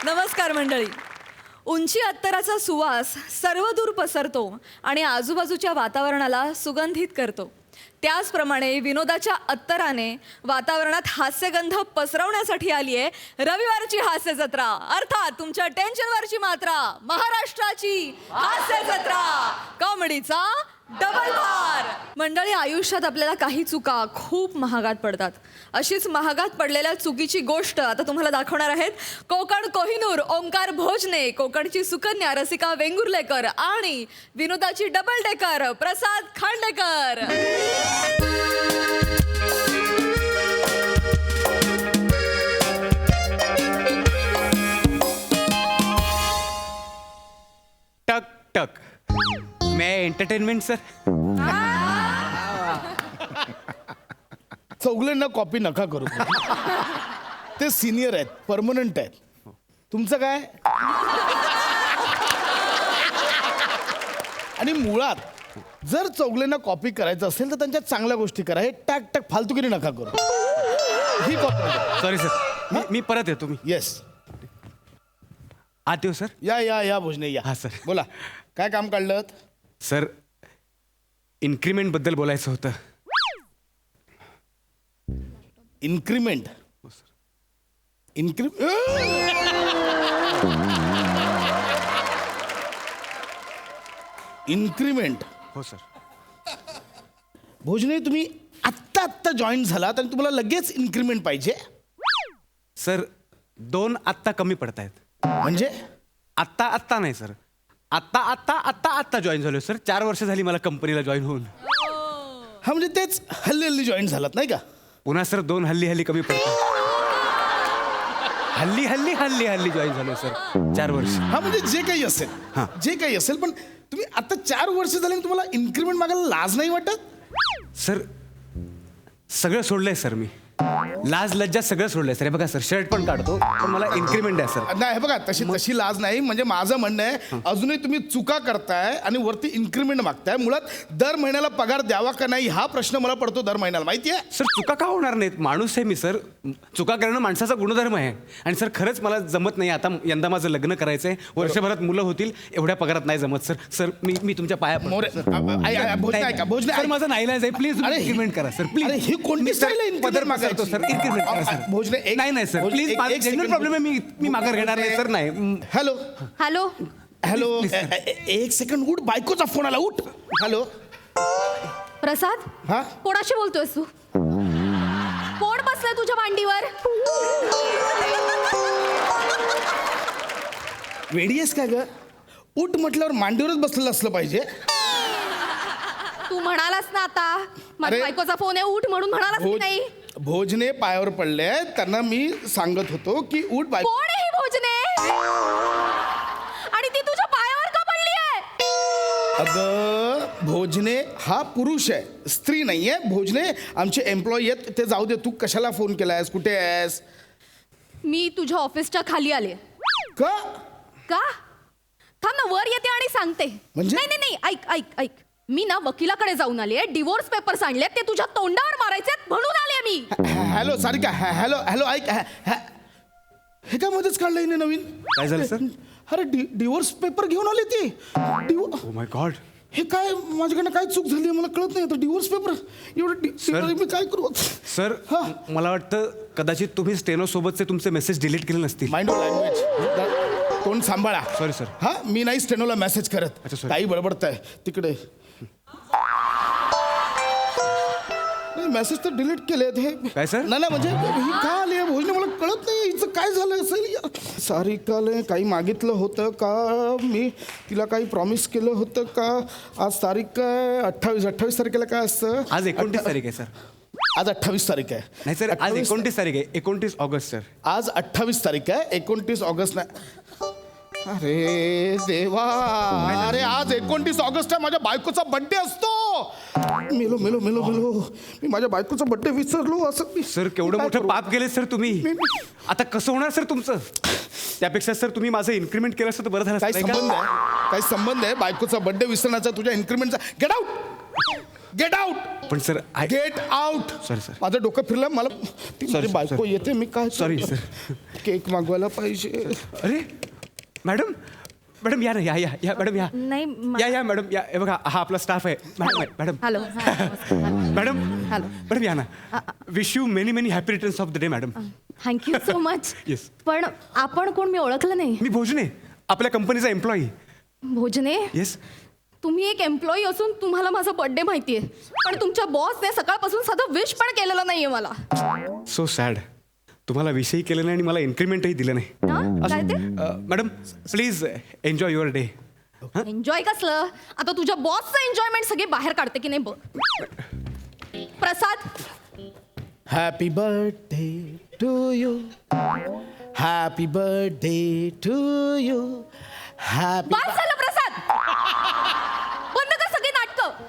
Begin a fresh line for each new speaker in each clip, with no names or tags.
नमस्कार मंडळी. उंची अत्तराचा सुवास सर्वदूर पसरतो आणि आजूबाजूच्या वातावरणाला सुगंधित करतो. त्याचप्रमाणे विनोदाच्या अत्तराने वातावरणात हास्यगंध पसरवण्यासाठी आली आहे रविवारची हास्य जत्रा, अर्थात तुमच्या टेन्शनवरची मात्रा, महाराष्ट्राची हास्य जत्रा, कॉमेडीचा डबल बार. मंडळी, आयुष्यात आपल्याला काही चुका खूप महागात पडतात. अशीच महागात पडलेल्या चुकीची गोष्ट आता तुम्हाला दाखवणार आहेत कोकण कोहिनूर ओंकार भोजने, कोकणची सुकन्या रसिका वेंगुर्लेकर आणि विनोदाची डबल डेकर प्रसाद खांडेकर.
टक टक. मैं एंटरटेनमेंट सर.
चौगल्यांना कॉपी नका करू. ते सिनियर आहेत, परमनंट आहेत. तुमचं काय? आणि मुळात जर चौगल्यांना कॉपी करायचं असेल तर त्यांच्या चांगल्या गोष्टी करा. हे टाक टाक फालतुगिरी नका करू. ही कॉपी.
सॉरी सर, मी परत येतो. मी
येस,
आत येऊ सर.
या भोजने या.
हा सर.
बोला, काय काम काढलं?
सर, इन्क्रीमेंट बद्दल बोलायचं होतं.
इन्क्रीमेंट. इन्क्रीमेंट.
हो सर.
भोजने, तुम्ही आत्ता जॉईन झालात आणि तुम्हाला लगेच इन्क्रीमेंट पाहिजे?
सर, 2 आत्ता कमी पडत आहेत.
म्हणजे
आत्ता नाही सर, आत्ता जॉईन झालो सर. 4 वर्ष झाली मला कंपनीला जॉईन होऊन.
हा, म्हणजे तेच हल्ली जॉईन झालात नाही का?
पुन्हा सर 2 हल्ली कमी पडतात. हल्ली जॉईन झालो सर. 4 वर्ष.
हा, म्हणजे जे काही असेल,
हा.
जे काही असेल, पण तुम्ही आता 4 वर्ष झाले आणि तुम्हाला इन्क्रीमेंट मागायला लाज नाही वाटत?
सर, सगळं सोडलंय सर मी. लाज लज्जा सगळं सोडलंय सर. हे बघा सर, शर्ट पण काढतो, पण मला इन्क्रीमेंट आहे सर.
नाही, हे बघा, तशी लाज नाही. म्हणजे माझं म्हणणं आहे, अजूनही तुम्ही चुका करताय आणि वरती इन्क्रीमेंट मागताय. मुळात दर महिन्याला पगार द्यावा का नाही हा प्रश्न मला पडतो दर महिन्याला. माहिती आहे
सर, चुका का होणार नाहीत? माणूस आहे मी सर. चुका करणं माणसाचा गुणधर्म आहे. आणि सर, खरंच मला जमत नाही. आता यंदा माझं लग्न करायचंय, वर्षभरात मुलं होतील, एवढ्या पगारात नाही जमत सर. सर, मी तुमच्या पाया
मोरे. भोजने ऐका, भोजने
सर, माझा नाईलाज आहे. प्लीज इन्क्रीमेंट करा सर. प्लीज.
अरे, ही कोणती स्टाईल आहे
पदर
increment
मागायचो सर. इन्क्रीमेंट करा सर.
भोजने,
नाही सर, प्लीज. माझा जेन्युइन प्रॉब्लेम आहे. मी माघार घेणार नाही सर. नाही.
Hello
hello
hello. एक सेकंड, उठ. बायकोचा फोन आला, उठ. हॅलो.
प्रसाद,
हा,
कोणाशी बोलतोयस तू? कोण बसलाय तुझ्या मांडीवर?
वेडी आहेस काय ग? उठ म्हटल्यावर मांडीवरच बसलेलं असलं पाहिजे.
तू म्हणालास ना आता माझ्या
अरे,
बायकोचा फोन आहे, उठ म्हणून म्हणालास की नाही?
भोजने पायावर पडले, त्यांना मी सांगत होतो की उठ. बायको
कोण आहे ही भोजने? आणि ती तुझ्या पायावर का पडली आहे?
अगं, भोजने हा पुरुष आहे, स्त्री नाहीये. भोजने आमचे एम्प्लॉई आहेत. ते जाऊ दे, तू कशाला फोन केलायस? कुठे आहेस?
मी तुझ्या ऑफिसच्या खाली आले.
का?
का? थांब ना, वर येते आणि सांगते.
म्हणजे?
नाही, ऐक. मी ना वकिलाकडे जाऊन आले. डिवोर्स पेपर्स आणले, ते तुझ्या तोंडावर मारायचे म्हणून आले मी.
हॅलो सारिका. हॅलो ऐक. हे काय मध्येच काढलं हिने नवीन?
काय झालं सर?
अरे, डिवोर्स पेपर घेऊन आली ती.
Oh my God.
हे काय, माझ्याकडनं काय चूक झाली मला कळत नाही. आता डिवोर्स पेपर एवढं मी काय करू?
सर,
हा.
मला वाटतं कदाचित तुम्ही स्टेनो सोबतचे तुमचे मेसेज डिलीट केले नसतील.
Mind of language. तोंड सांभाळा.
Sorry sir.
हा, मी नाही स्टेनोला मेसेज करत.
अच्छा, sorry.
काही बडबडताय तिकडे. मेसेज तर डिलीट केलेत हे.
काय सर?
नाही म्हणजे ही का आली आहे भोजने, मला कळत नाही हिचं काय झालं असेल. सारिकाला काही मागितलं होतं का मी? तिला काही प्रॉमिस केलं होतं का? आज तारीख काय? 28 तारखेला काय असतं?
आज 29 तारीख आहे सर.
आज 28 तारीख आहे.
नाही सर, आज 29 तारीख आहे. 29 ऑगस्ट सर.
आज 28 तारीख आहे. 29 ऑगस्ट नाही. अरे देवा, अरे आज 29 ऑगस्ट आहे. माझ्या बायकोचा बर्थडे असतो. मेलो. मी माझ्या बायकोचा बर्थडे विसरलो. असं
सर, केवढं मोठं पाप केले सर तुम्ही. आता कसं होणार सर तुमचं? त्यापेक्षा सर तुम्ही माझं इन्क्रीमेंट केलं असतं तर बरं झालं.
काय संबंध आहे? काय संबंध आहे बायकोचा बर्थडे विसरण्याचा तुझ्या इन्क्रीमेंटचा? Get out.
पण sir
get out.
Sorry, sir.
माझं डोकं फिरलं. मला ती माझी
sir,
बायको येते. मी काय
Sorry,
करू?
sir.
केक मागवायला पाहिजे.
अरे मॅडम मॅडम या ना या या या मॅडम या
नाही
या या मॅडम या हे बघा हा आपला स्टाफ आहे madam madam
hello
madam
hello
madam या ना wish you many many happy returns of the day madam.
Thank you so much.
Yes.
पण आपण कोण, मी ओळखलं नाही.
मी भोजने आपल्या कंपनीचा एम्प्लॉई.
भोजने,
येस
तुम्ही एक एम्प्लॉई असून तुम्हाला माझा बर्थडे माहितीये, पण तुमच्या बॉसने सकाळपासून साधं विश पण केलेलं नाहीये मला.
So sad. तुम्हाला विषयही केलं नाही आणि मला इन्क्रीमेंटही दिलं नाही.
हा? काय ते
madam please enjoy your day.
Enjoy कसलं? आता तुझ्या बॉसचं एन्जॉयमेंट सगळे बाहेर काढते की नाही बघ. Prasad,
happy birthday to you. Happy birthday to you. Happy.
बस झालं प्रसाद. बंद कर सगळी नाटकं.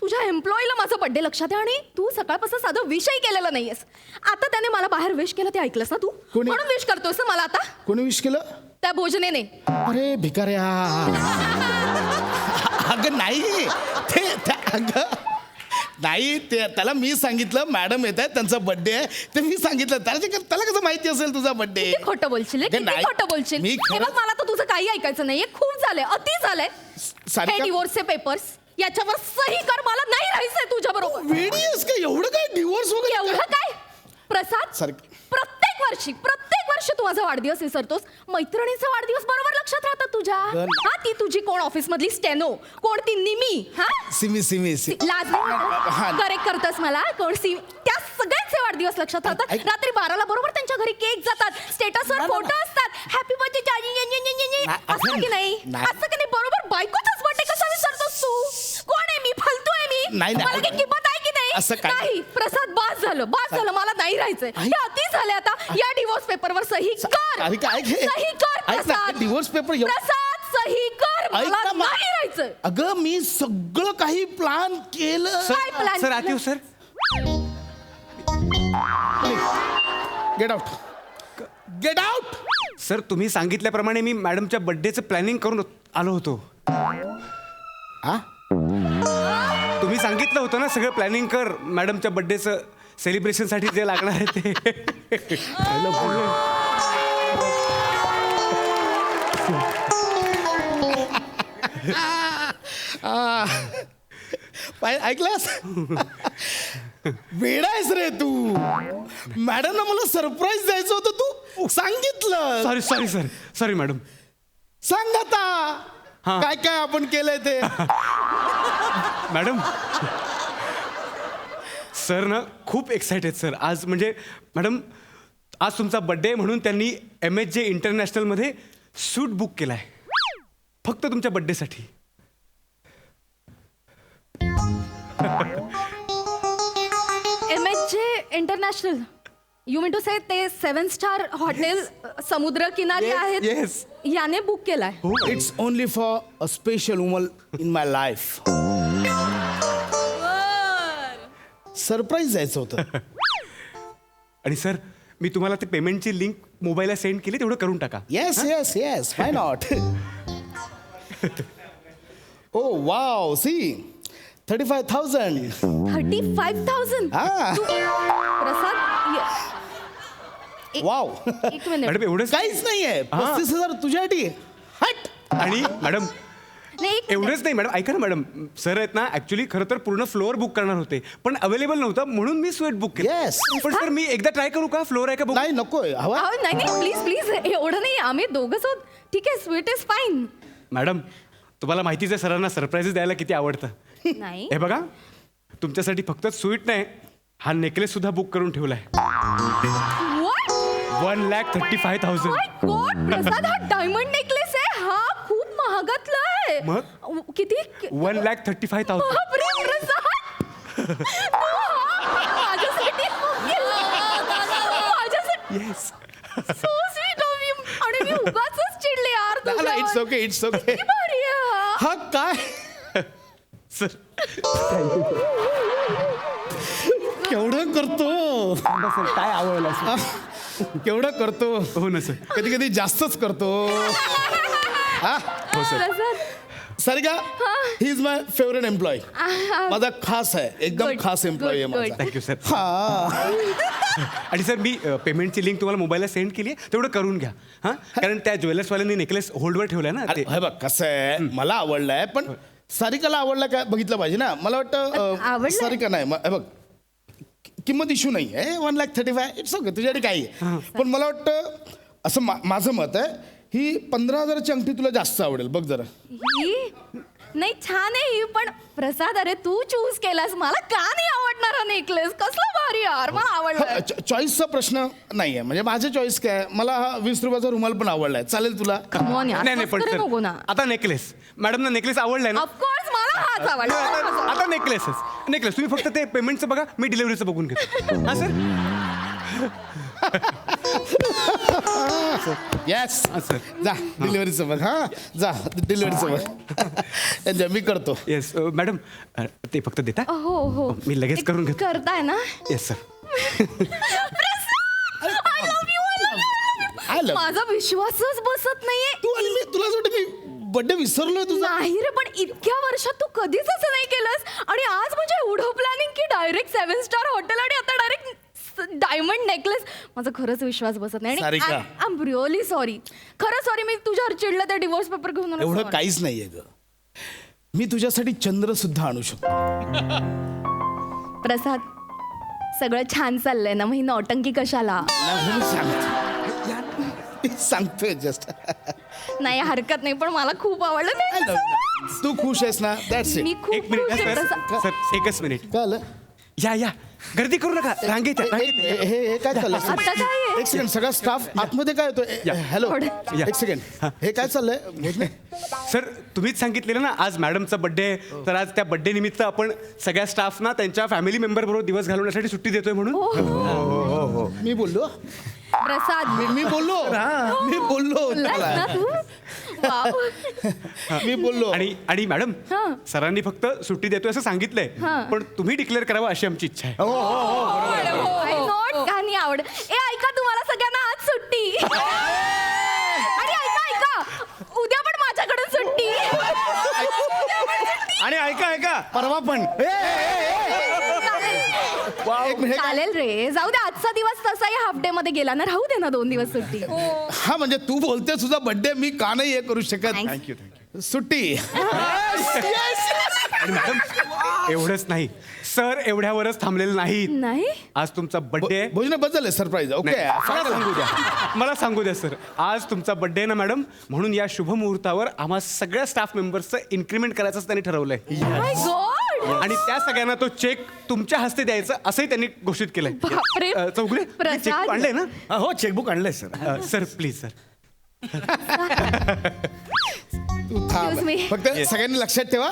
तुझ्या एम्प्लॉईला माझा बर्थडे लक्षात आहे आणि तू सकाळपासून साधं विषयही केलेला नाहीयेस. आता त्याने मला बाहेर विश केलं ते ऐकलंस ना तू?
कोणी?
म्हणून विश करतोयस ना मला आता
कोणी विश केलं?
त्या भोजनेने.
अरे भिकाऱ्या. अगं नाही अगं नाही ते त्याला मी सांगितलं मॅडम येत आहेत त्यांचा बर्थडे आहे ते मी सांगितलं त्याला कसं माहिती असेल तुझा बर्थडे.
किती खोटं बोलशील,
अगं
किती
नाही.
खोटं बोलशील.
मी
हे
खरंच-
बघ, मला तर तुझं काही ऐकायचं नाहीये. खूप झालंय, अति झालंय. हे
सारिका
डिवोर्सचे पेपर्स याच्यावर सही कर. मला नाही राहायचंय तुझ्या बरोबर.
वेडीस का एवढं काय डिवोर्स वगैरे
एवढं काय प्रसाद?
सारखं-
प्रत्येक वर्षी तू माझा वाढदिवस विसरतोस. मैत्रिणीचा वाढदिवस बरोबर लक्षात राहतात तुझ्या.
अगं,
हा, ती तुझी कोण ऑफिस मधली स्टेनो, कोण ती निमी, हा
सिमी
लाज
हा.
करेक्ट करतस मला. कोण सी, त्या सगळ्यांचे वाढदिवस लक्षात राहतात.
ऐक-
रात्री 12ला बरोबर त्यांच्या घरी केक जातात, स्टेटसवर
नाही,
फोटो
नाही.
असतात, हॅपी बर्थडे असं की नाही?
नाही.
असं की नाही? बरोबर बायकोचाच बर्थडे कसा विसरतोस तू? कोण आहे मी? फालतू आहे मी?
नाही, नाही.
मला काही किंमत आहे की
असं
नाही?
काय-
नाही प्रसाद, बास झालं. मला नाही राहायचंय. हे अति झाले. आता या डिवोर्स पेपरवर सही कर.
अरे काय घे
सही कर
ऐक ना
प्रसाद.
डिवोर्स पेपर
प्रसाद, सही कर.
ऐक
मला
ना,
नाही राहायचंय.
अगं मी सगळं काही प्लान केलं.
काय plan
सर
केलं?
आती हो सर.
Get out.
सर तुम्ही सांगितल्याप्रमाणे मी मॅडमच्या बर्थडेचं प्लॅनिंग करून आलो होतो.
हा
तुम्ही सांगितलं होतं ना सगळं प्लॅनिंग कर मॅडमच्या बर्थडेचं सेलिब्रेशनसाठी जे लागणार आहे ते.
ऐकलास वेडा आहेस रे तू. मॅडमला मला सरप्राईज द्यायचं होतं तू सांगितलं.
Sorry madam.
सांग आता
हा.
काय काय आपण केलंय ते.
मॅडम सर ना खूप एक्सायटेड सर आज म्हणजे मॅडम आज तुमचा बर्थडे म्हणून त्यांनी MHJ इंटरनॅशनलमध्ये सूट बुक केला आहे फक्त तुमच्या बर्थडेसाठी.
MHJ international, you mean to say ते 7 स्टार हॉटेल समुद्र किनारी
Yes,
आहेत,
yes.
याने बुक केलाय.
It's only for a special woman in my life. Surprise द्यायचं होतं.
आणि सर मी तुम्हाला ते पेमेंटची लिंक मोबाईलला सेंड केली तेवढं करून टाका.
Yes yes yes why not. Oh wow see 35,000.
35,000.
हा.
प्रसाद,
वाव.
एक मिनिट.
मॅडम एवढंच
काहीच नाहीये. 35,000 तुझ्यासाठी. हट.
आणि मॅडम
नाही, एक
एवढंच नाही मॅडम ऐका ना मॅडम सर आहेत ना ऍक्च्युली खरं तर पूर्ण फ्लोअर बुक करणार होते पण अवेलेबल नव्हतं म्हणून मी स्वीट बुक केलं.
Yes.
पण सर मी एकदा ट्राय करू का फ्लोअर आहे का बुक.
नाही नकोय हवा.
अहो, नाही प्लीज एवढं नाही. आम्ही दोघंच आहोत. ठीक आहे, स्वीट इज फाईन.
मॅडम तुम्हाला माहितीच आहे सरांना सरप्राईजेस द्यायला किती आवडतं.
नाही.
हे बघा तुमच्यासाठी फक्त स्वीट नाही हा नेकलेस सुद्धा बुक करून ठेवलाय.
What?
1,35,000.
My God, प्रसाद, हा डायमंड नेकलेस आहे. हा खूप महागातला आहे.
मग?
किती?
1,35,000.
बापरे, प्रसाद. तू हा माझ्यासाठी
yes.
so sweet of you. आणि मी उगाचच चिडले यार तुझ्यावर.
It's okay it's okay.
किती भारी आहे हा.
हा काय
सर
केवढं करतो.
काय आवडलं
केवढं करतो.
हो ना सर.
कधी कधी जास्तच करतो. हा
हो sir.
Prasad,
Sarika he is my favourite employee माझा खास आहे एकदम
Good,
खास एम्प्लॉय आहे
good,
माझा
थँक्यू सर
हा
आणि सर मी पेमेंटची लिंक तुम्हाला मोबाईलला सेंड केली आहे तेवढं करून घ्या हां कारण त्या ज्वेलर्सवाल्यांनी नेकलेस होल्डवर ठेवलाय ना
अरे
ते
हे बघ कसं आहे मला आवडलाय पण सारिकाला आवडला काय बघितलं पाहिजे ना मला वाटतं
आवडलंय?
सारिका नाही हे बघ किंमत इश्यू नाही आहे 1,35,000 इट्स ओके तुझ्याकडे काही आहे पण मला वाटतं असं माझं मत आहे ही 15,000ची अंगठी तुला जास्त आवडेल बघ जरा
ही नाही छान आहे ही पण प्रसाद अरे तू चूज केलास मला का नाही आवडणार हा नेकलेस कसला भारी यार मला आवडला
चॉईसचा प्रश्न नाही आहे म्हणजे माझं चॉईस काय आहे? मला हा 20 रुपयाचा रुमाल पण आवडलाय चालेल तुला
नाही नाही पण
नको ना
सर आता नेकलेस मॅडमना नेकलेस आवडलाय ना
ऑफकोर्स मला हाच आवडला
आता नेकलेस तुम्ही फक्त ते पेमेंटचं बघा मी डिलिव्हरीचं बघून घेतो हां सर
येस
सर
जा डिलिव्हरीचं बघ हा जा डिलिव्हरीचं बघ एन्जॉय मी करतो
येस मॅडम ते फक्त देता
हो हो
मी लगेच करून घेतो
करताय ना
yes sir
I love you, I love you.
I love
माझा विश्वासच बसत नाहीये
तू आणि मी तुला असं वाटतं मी बर्थडे विसरलोय तुझा
नाही रे पण इतक्या वर्षात तू कधीच असं नाही केलंस आणि आज म्हणजे एवढं प्लॅनिंग की डायरेक्ट 7 स्टार हॉटेल आणि आता डायरेक्ट डायमंड नेकलेस माझा खरंच विश्वास बसत नाही
Sarika.
I am really sorry खरं सॉरी मी तुझ्यावर चिडलं ते डिवोर्स पेपर घेऊन आलो.
एवढं
Sorry.
काहीच नाहीये ग मी तुझ्यासाठी चंद्र सुद्धा आणू शकतो
प्रसाद सगळं छान चाललंय ना मग ही नौटंकी कशाला
सांगतोय जस्ट
नाही हरकत नाही पण मला खूप आवडलं ते.
तू खुश आहेस ना दॅट्स
मी
इट
खूप
एक मिनिट
खुश आहे
सर
प्रसाद.
सर एकच मिनिट
काय आलं
या गर्दी करू नका रांगेत या, रांगेत या.
हे काय चाललंय
आता काय आहे?
एक सेकंड सगळा स्टाफ आतमध्ये काय होतो हॅलो
थोडं.
या.
एक सेकंड हे काय चाललंय भोजने?
सर तुम्हीच सांगितलेलं ना आज मॅडमचा बर्थडे तर आज त्या बर्थडे निमित्त आपण सगळ्या स्टाफना त्यांच्या फॅमिली मेंबर बरोबर दिवस घालवण्यासाठी सुट्टी देतोय म्हणून
मी बोललो
प्रसाद
मी बोललो मी बोललो
बोललास
त्याला.
ना तू वाव.
मी बोललो
आणि मॅडम
हां.
सरांनी फक्त सुट्टी देतोय असं सांगितलंय
हां.
पण तुम्ही डिक्लेअर करावं अशी आमची इच्छा आहे
I know, का नाही आवड ए ऐका तुम्हाला सगळ्यांना आज सुट्टी आणि ऐका उद्या पण माझ्याकडून सुट्टी
आणि ऐका परवा पण एक मिनिट
चालेल रे जाऊ दे आजचा दिवस तसाही हाफ डे मध्ये गेला ना राहू दे ना 2 दिवस सुट्टी
हा म्हणजे तू बोलते तुझा बर्थडे मी का नाही हे करू शकत
Thanks.
थँक्यू सुट्टी
आणि मॅडम एवढंच नाही सर एवढ्यावरच थांबलेले नाहीत
नाही
आज तुमचा बर्थडे
भोजने बदल आहे सरप्राईज ओके
मला सांगू द्या सर आज तुमचा बर्थडे ना मॅडम म्हणून या शुभ मुहूर्तावर आम्हा सगळ्या स्टाफ मेंबर्सचं इन्क्रीमेंट करायचं त्यांनी ठरवलंय
माय गॉड
आणि त्या सगळ्यांना तो चेक तुमच्या हस्ते द्यायचं असंही त्यांनी घोषित केलंय
बापरे.
चौगुले
प्रसाद.
चेक आणलंय ना
हो चेकबुक आणलंय सर
सर प्लीज सर
तू थांब
Excuse me.
फक्त सगळ्यांनी लक्षात ठेवा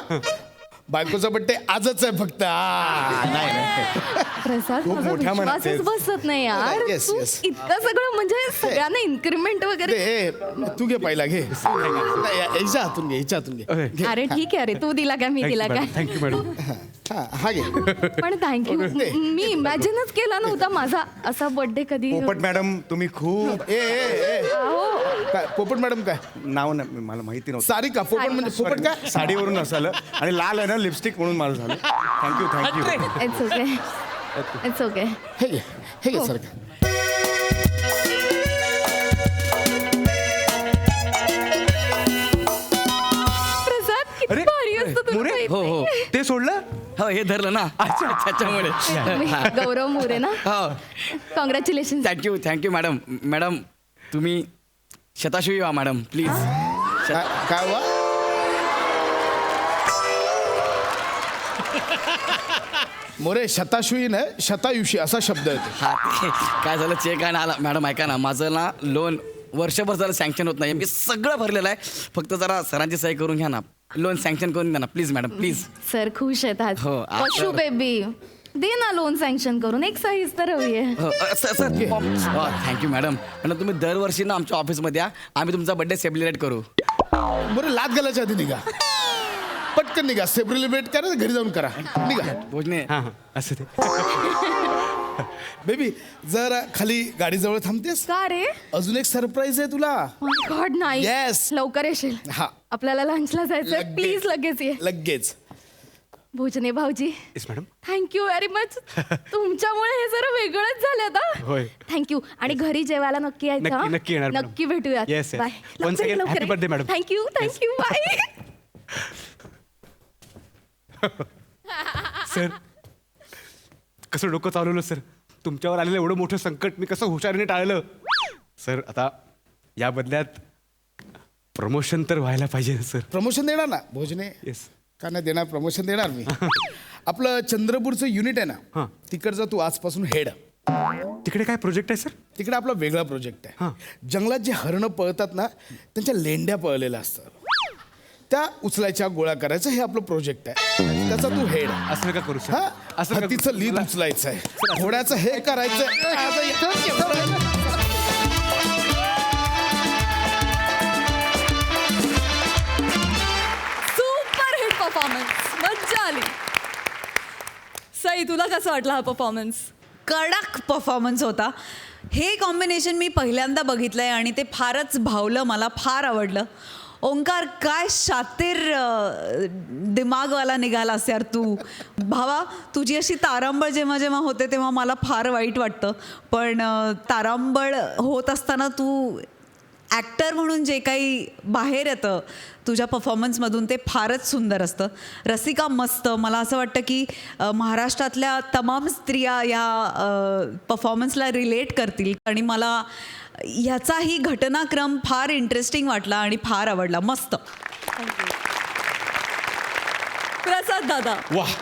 बायकोचा बर्थडे आजच आहे फक्त
प्रसाद
खूप
माझा
मोठ्या मनात
विश्वासच बसत नाही यार
Yes,
तू
yes.
इतकं सगळं म्हणजे सगळ्यांना इन्क्रीमेंट वगैरे
ए, तू घे पहिला घे नाही, याच्या हातून घे हिच्या हातून घे
Okay.
घे.
अरे ठीक आहे अरे तू दिला काय मी दिला काय
थँक्यू मॅडम
हा घे
पण थँक्यू मी इमॅजिनच केला नव्हता माझा असा बर्थडे कधी
पोपट मॅडम तुम्ही खूप
ए काय पोपट मॅडम काय
नाव नाही मला माहिती नव्हतं
सारिका पोपट म्हणजे पोपट काय
साडीवरून असाल आणि लाल आहे ना लिपस्टिक म्हणून मला झालं thank you
it's okay it's okay
हे घे सारिका
प्रसाद किती
अरे,
भारी असतं तुला
मोरे?
माहित
हो, हो.
नाही.
ते सोडलं
हो हे धरलं ना त्याच्यामुळे
गौरव मोरे ना
हो
कॉंग्रॅच्युलेशन
थँक्यू मॅडम मॅडम तुम्ही शताशुई व्हा मॅडम प्लीज
काय वा मोरे शताशुई नाही शतायुषी असा शब्द येतो
हा ते काय झालं चेक आहे ना आला मॅडम ऐका ना माझं ना लोन वर्षभर जरा सँक्शन होत नाही मी सगळं भरलेलं आहे फक्त जरा सरांची सही करून घ्या ना लोन सँक्शन करून द्या ना प्लीज मॅडम प्लीज
सर खुश आहेत आज
हो, आज
पशु
तर-
बेबी दे ना लोन सँक्शन करून एक साईज तर हवी आहे
हो सर थँक्यू मॅडम मॅडम तुम्ही दरवर्षी ना आमच्या ऑफिसमध्ये या आम्ही तुमचा बर्थडे सेलिब्रेट करू
मोरे लात घालायच्या आधी निघा पटकन निघा सेलिब्रेट करा घरी जाऊन करा निघा
भोजने
हां हां असं ते
बेबी जर खाली गाडीजवळ थांबतेस
का रे
अजून एक सरप्राईज आहे तुला.
गॉड नाही
Yes.
लवकर येशील.
हा
आपल्याला लंचला जायचंय.
लगेच.
प्लीज लगेच ये.
लगेच.
भोजने भाऊजी
yes madam.
Thank you very much. तुमच्यामुळे हे जरा वेगळंच झालं आता.
होय.
थँक्यू. आणि घरी जेवायला नक्की यायचं.
नक्की- नक्की येणार, मॅडम.
नक्की भेटूयात.
Yes, yes.
Bye.
Once again, happy birthday, madam.
Thank you thank you bye.
Sir कसं डोकं चालवलं सर. तुमच्यावर आलेलं एवढं मोठं संकट मी कसं हुशारीने टाळलं. सर आता या बदल्यात प्रमोशन तर व्हायला पाहिजे ना सर.
प्रमोशन देणार ना भोजने.
येस.
का नाही देणार, प्रमोशन देणार मी. आपलं चंद्रपूरचं युनिट आहे ना
हां.
तिकडचा तू आजपासून हेड.
तिकडे काय प्रोजेक्ट आहे सर.
तिकडे आपला वेगळा प्रोजेक्ट
हां.
आहे. जंगलात जे हरणं पळतात ना त्यांच्या लेंड्या पळलेल्या असतात त्या उचलायच्या गोळा करायचं हे आपलं प्रोजेक्ट आहे. त्याचा तू हेड.
असं नका करू सर.
हा
असं नका
हत्तीचं
करू.
लीद
मला-
उचलायचं आहे. घोड्याचं हे करायचं
सुपर हिट परफॉर्मन्स. मज्जा आली. सई तुला कसं वाटलं हा परफॉर्मन्स.
कडक परफॉर्मन्स होता. हे कॉम्बिनेशन मी पहिल्यांदा बघितलंय आणि ते फारच भावलं, मला फार आवडलं. ओंकार काय शातीर दिमागवाला निघालास यार तू. भावा तुझी अशी तारांबळ जेव्हा जेव्हा होते तेव्हा मला फार वाईट वाटतं, पण तारांबळ होत असताना तू ॲक्टर म्हणून जे काही बाहेर येतं तुझ्या परफॉर्मन्समधून ते फारच सुंदर असतं. रसिका मस्त. मला असं वाटतं की महाराष्ट्रातल्या तमाम स्त्रिया या परफॉर्मन्सला रिलेट करतील आणि मला ह्याचाही घटनाक्रम फार इंटरेस्टिंग वाटला आणि फार आवडला. मस्त.
प्रसाद दादा.
वाह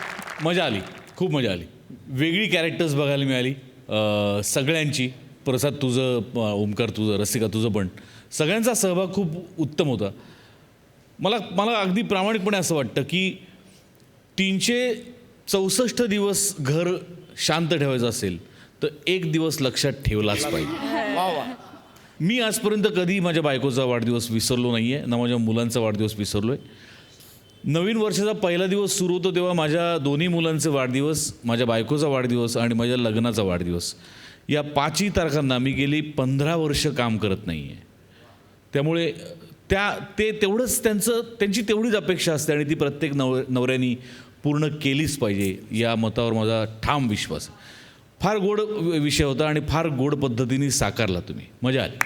मजा आली, खूप मजा आली. वेगळी कॅरेक्टर्स बघायला मिळाली सगळ्यांची. प्रसाद तुझं, ओमकार तुझं, रसिका तुझं, पण सगळ्यांचा सहभाग खूप उत्तम होता. मला अगदी प्रामाणिकपणे असं वाटतं की 364 दिवस घर शांत ठेवायचं असेल तर एक दिवस लक्षात ठेवलाच पाहिजे.
वा वा.
मी आजपर्यंत कधी माझ्या बायकोचा वाढदिवस विसरलो नाही आहे, ना माझ्या मुलांचा वाढदिवस विसरलो आहे. नवीन वर्षाचा पहिला दिवस सुरू होतो तेव्हा माझ्या दोन्ही मुलांचे वाढदिवस, माझ्या बायकोचा वाढदिवस आणि माझ्या लग्नाचा वाढदिवस या 5ही तारखांना मी गेली 15 वर्ष काम करत नाही आहे. त्यामुळे ते तेवढंच त्यांची तेवढीच अपेक्षा असते आणि ती प्रत्येक नवऱ्यानी पूर्ण केलीच पाहिजे या मतावर माझा ठाम विश्वास आहे. फार गोड विषय होता आणि फार गोड पद्धतीने साकारला तुम्ही. मजा आली.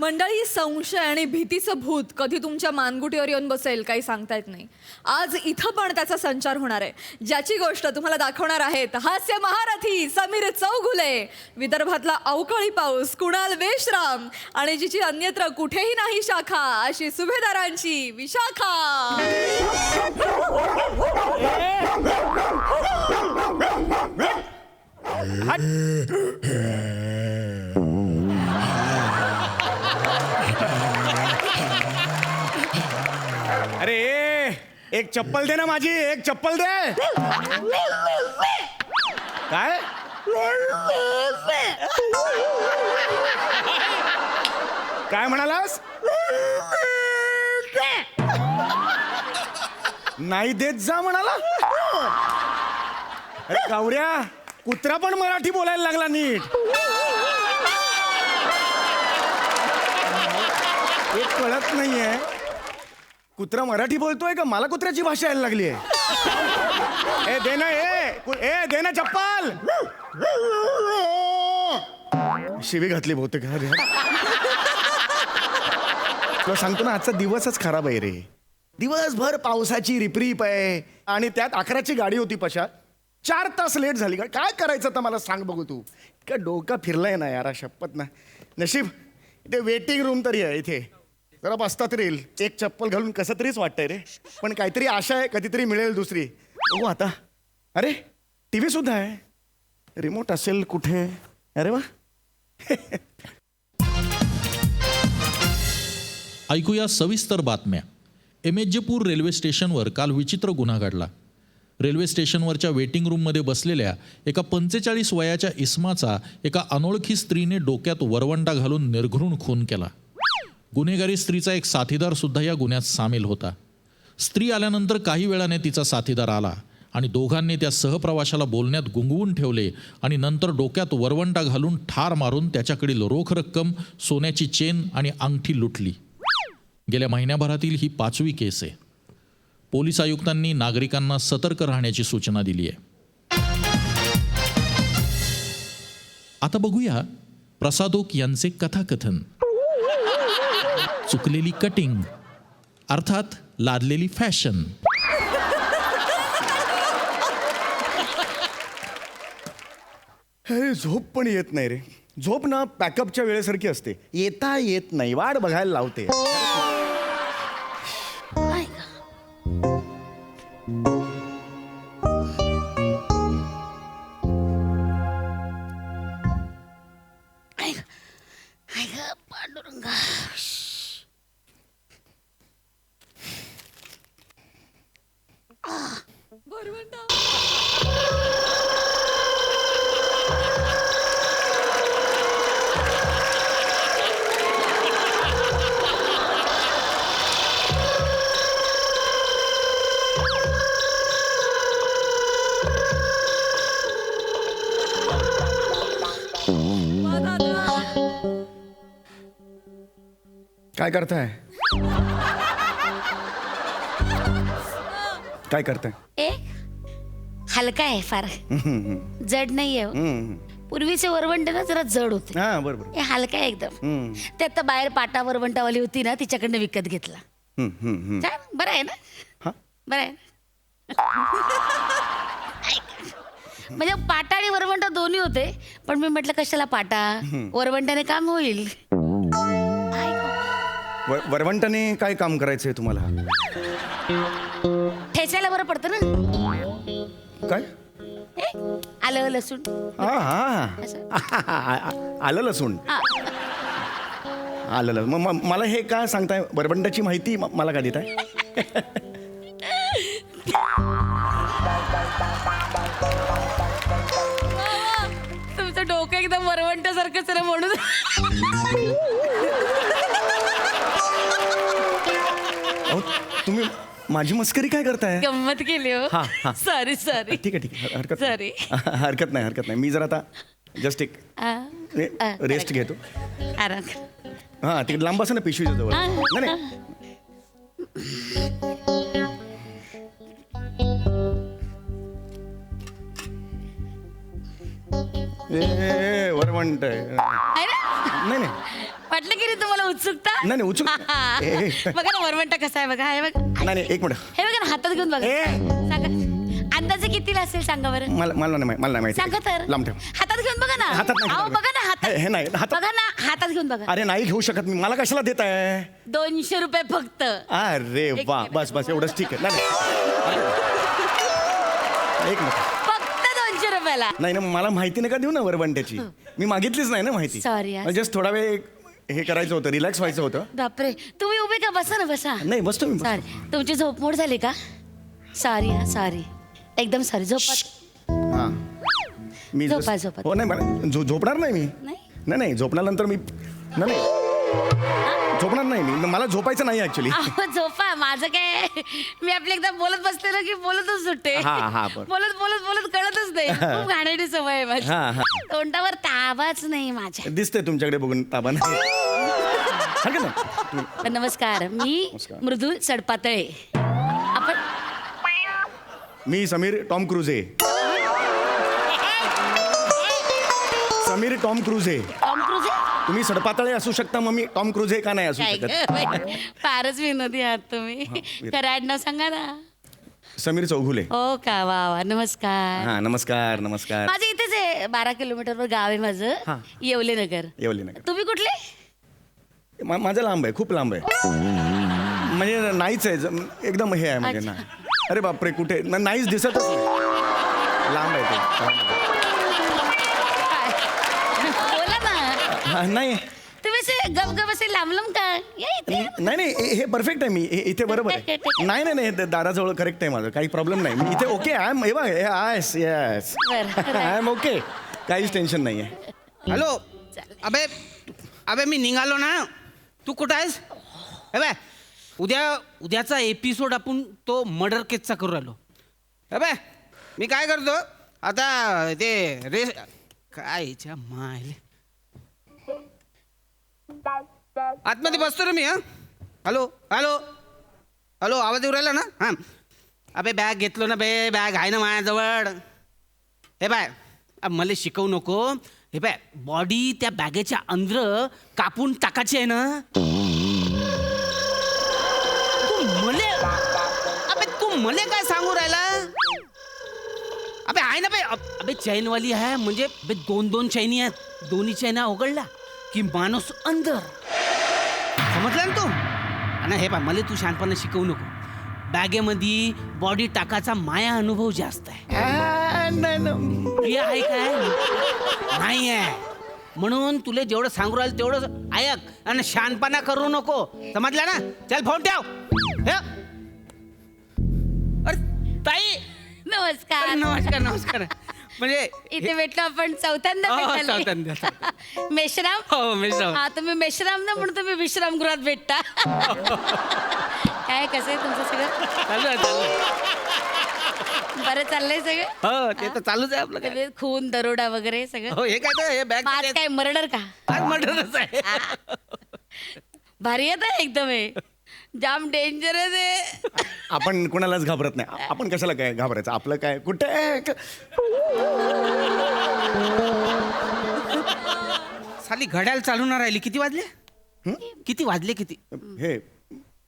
मंडळी, संशय आणि भीतीचं भूत कधी तुमच्या मानगुटीवर येऊन बसेल काही सांगता येत नाही. आज इथं पण त्याचा संचार होणार आहे, ज्याची गोष्ट तुम्हाला दाखवणार आहेत हास्य महारथी समीर चौघुले, विदर्भातला अवकाळी पाऊस कुणाल वेशराम आणि जिची अन्यत्र कुठेही नाही शाखा अशी सुभेदारांची विशाखा.
अरे एक चप्पल दे ना माझी, एक चप्पल दे. काय काय म्हणालास. नाही देत जा म्हणाला. अरे गावऱ्या, कुत्रा पण मराठी बोलायला लागला नीट. एक कळत नाहीये कुत्रा मराठी बोलतोय का मला कुत्र्याची भाषा यायला लागली आहे. ए दे ना, ए दे ना चप्पल. शिवी घातली बहुतेक. अरे तुला सांगतो ना आजचा दिवसच खराब आहे रे. दिवसभर पावसाची रिपरिप आहे आणि त्यात 11ची गाडी होती पशा. 4 तास लेट झाली. काय करायचं आता मला सांग बघू तू. का डोका फिरलाय ना यारा, शपथ ना. नशीब इथे वेटिंग रूम तरी आहे. इथे जरा बसता तरी येईल. एक चप्पल घालून कसं तरीच वाटतंय रे, पण काहीतरी आशा आहे कधीतरी मिळेल दुसरी. बघू आता. अरे TV सुद्धा आहे. रिमोट असेल कुठे. अरे वा.
ऐकूया सविस्तर बातम्या. एमेजेपूर रेल्वे स्टेशनवर काल विचित्र गुन्हा घडला. रेल्वे स्टेशनवरच्या वेटिंग रूममध्ये बसलेल्या एका 45 वयाच्या इसमाचा एका अनोळखी स्त्रीने डोक्यात वरवंटा घालून निर्घृण खून केला. गुन्हेगारी स्त्रीचा एक साथीदार सुद्धा या गुन्ह्यात सामील होता. स्त्री आल्यानंतर काही वेळाने तिचा साथीदार आला आणि दोघांनी त्या सहप्रवाशाला बोलण्यात गुंगवून ठेवले आणि नंतर डोक्यात वरवंटा घालून ठार मारून त्याच्याकडील रोख रक्कम, सोन्याची चेन आणि अंगठी लुटली. गेल्या महिन्याभरातील ही 5वी केस आहे. पोलीस आयुक्तांनी नागरिकांना सतर्क राहण्याची सूचना दिली आहे. आता बघूया प्रसादोक यांचे कथाकथन. चुकलेली कटिंग अर्थात लादलेली फॅशन.
अरे झोप पण येत नाही रे. झोप ना पॅकअपच्या वेळेसारखी असते, येता येत नाही, वाट बघायला लावते. काय करताय? काय करताय?
हलका आहे फार, जड नाहीये. पूर्वीचे वरवंट ना जरा जड होते,
हा बरोबर.
हे हलका आहे एकदम. ते आता बाहेर पाटा वरवंटावाली होती ना, तिच्याकडनं विकत घेतला. छान, बरं आहे ना?
हा.
बरं आहे म्हणजे पाटा आणि वरवंटा दोन्ही होते, पण मी म्हटलं कशाला पाटा, वरवंटाने काम होईल.
वरवंटाने काय काम करायचंय तुम्हाला?
ठेचायला बरं पडतं ना.
काय?
आलं लसूण.
हा हा आलं लसूण. आलं मला हे का सांगताय? वरवंटाची माहिती मला का देताय?
तुमचं डोकं एकदम वरवंटासारखंच रे म्हणून.
तुम्ही माझी मस्करी काय करताय?
गंमत केली हो.
हा, हा.
Sorry sorry.
ठीक आहे ठीक आहे, हरकत
Sorry.
हरकत नाही. मी जर आता जस्ट एक रेस्ट घेतो.
आराम.
हा तिकडे लांब असं ना पिशवीच्या जवळ. नाही वरवंट आहे. नाही
वाटलं की रे तुम्हाला उत्सुकता.
नाही उत्सुक.
बघा ना वरवंटा कसा आहे बघा. हे बघा.
नाही एक मिनिट.
हे बघा ना हातात घेऊन बघा. सांगा अंदाजे कितीला असेल सांगा बरं.
मला नाही माहिती.
सांगा तर.
लांब ठेव.
हातात घेऊन बघा ना.
हातात नाही
अहो,
घेऊन
बघा ना हातात.
हे नाही हातात.
बघा ना हातात घेऊन बघा.
अरे नाही घेऊ शकत मी. मला कशाला देत आहे?
200 रुपये फक्त.
अरे वा बस एवढंच ठीक आहे. नाही एक मिनिट.
फक्त 200 रुपयाला.
नाही ना मला माहिती नका देऊ ना वरवंट्याची. मी मागितलीच नाही ना माहिती.
Sorry, यार.
जस्ट थोडा वेळ हे करायचं होतं, रिलॅक्स व्हायचं होतं.
बापरे तुम्ही उभे का? बसा ना बसा.
नाही बसतो मी.
सॉरी तुमची झोपमोड झाली का? सॉरी हा सॉरी. एकदम सॉरी. झोपा.
हा मी
झोपा,
just-
झोपा.
हो नाही मला झोपणार नाही मी. नाही झोपल्यानंतर मी नाही झोपणार नाही मी. मला झोपायचं नाही ऍक्च्युली.
अहो, झोपा. माझं काय, मी आपल्या एकदा बोलत बसले ना की बोलतच सुटते.
हा, बरं.
बोलत कळतच नाही. खूप घाणेरडी सवय आहे माझी.
हा.
तोंडावर ताबाच नाही माझ्या.
दिसतंय तुमच्याकडे बघून ताबा नाही. हरकत नाही.
नमस्कार मी
नमस्कार.
मृदुल सडपातळे. आपण
मी समीर टॉम क्रूज आहे. समीर टॉम क्रूज आहे.
टॉम क्रूज आहे?
तुम्ही सडपातळे असू शकता, मग मी टॉम क्रूज आहे का नाही असू
काय
शकत?
गं? फारच विनोदी आहात तुम्ही. खरं आडनाव सांगा ना.
समीर चौघुले.
हो का? वा वा. नमस्कार.
हा नमस्कार.
माझं इथेच आहे. 12 किलोमीटरवर गाव आहे माझं.
हा.
येवले नगर.
येवली नगर.
तुम्ही कुठले?
माझं लांब आहे, खूप लांब आहे. म्हणजे नाहीच आहे एकदम हे आहे म्हणजे
अच्छा.
नाही. अरे बापरे कुठे नाहीच दिसतच नाही. लांब आहे ते.
बोला ना.
हा, नाही
तुम्ही असे गपगप असे लांब का? या इथे.
नाही हे परफेक्ट आहे. मी इथे बरोबर आहे. नाही हे दाराजवळ करेक्ट आहे माझं. काही प्रॉब्लेम नाही. मी इथे ओके आय एम. येस
बरं.
I am okay. काहीच टेन्शन नाही आहे.
हॅलो. अबे मी निघालो ना. तू कुठं आहेस? अबे उद्याचा एपिसोड आपण तो मर्डर केसचा करू राहिलो. अबे मी काय करतो आता ते रे कायच्या मायले आतमध्ये बसतो रे मी हा. हॅलो हॅलो हॅलो आवाज येऊ राहिला ना हां. अबे बॅग घेतलो ना बे बॅग आहे ना माझ्याजवळ. हे बाय मला शिकवू नको. हे बाय बॉडी त्या बॅगेच्या अंदर कापून टाकायची आहे ना. तू मले काय सांगू राहिला. अबे आहे ना बे अबे चैनवाली आहे म्हणजे बे 2 चैनी आहेत. दोन्ही चैना उघडल्या की माणूस अंदर. समजला ना तू. आणि हे पा मला तू शहाणपणा शिकवू नको. बॅगेमध्ये बॉडी टाकाचा माया अनुभव जास्त आहे. हे आहे काय नाही आहे. म्हणून तुला जेवढं सांगू राहिलं तेवढं ऐक आणि शहाणपणा करू नको. समजला ना. चल फोन ठेव. हे. अरे ताई
नमस्कार.
नमस्कार नमस्कार. म्हणजे
इथे भेटलो आपण चौथ्यांदा भेटलो.
चौथ्यांदा.
मेश्राम.
हो मेश्राम.
हा तुम्ही मेश्राम ना म्हणून तुम्ही विश्रामगृहात भेटता. काय कसं आहे तुमचं सगळं.
चालू आहे चालू आहे.
बरं चाललंय सगळं.
हो ते तर चालूच आहे आपलं काय.
सगळे खून दरोडा वगैरे सगळं.
हो हे काय ते, हे बॅग
आज काय मर्डर का.
आज मर्डरच आहे.
भारी येत एकदम हे. जाम डेंजरस आहे.
आपण कोणालाच घाबरत नाही. आपण कशाला काय घाबरायचं. आपलं काय कुठे
साली घड्याळ चालू ना राहिली. किती वाजले किती वाजले किती.
हे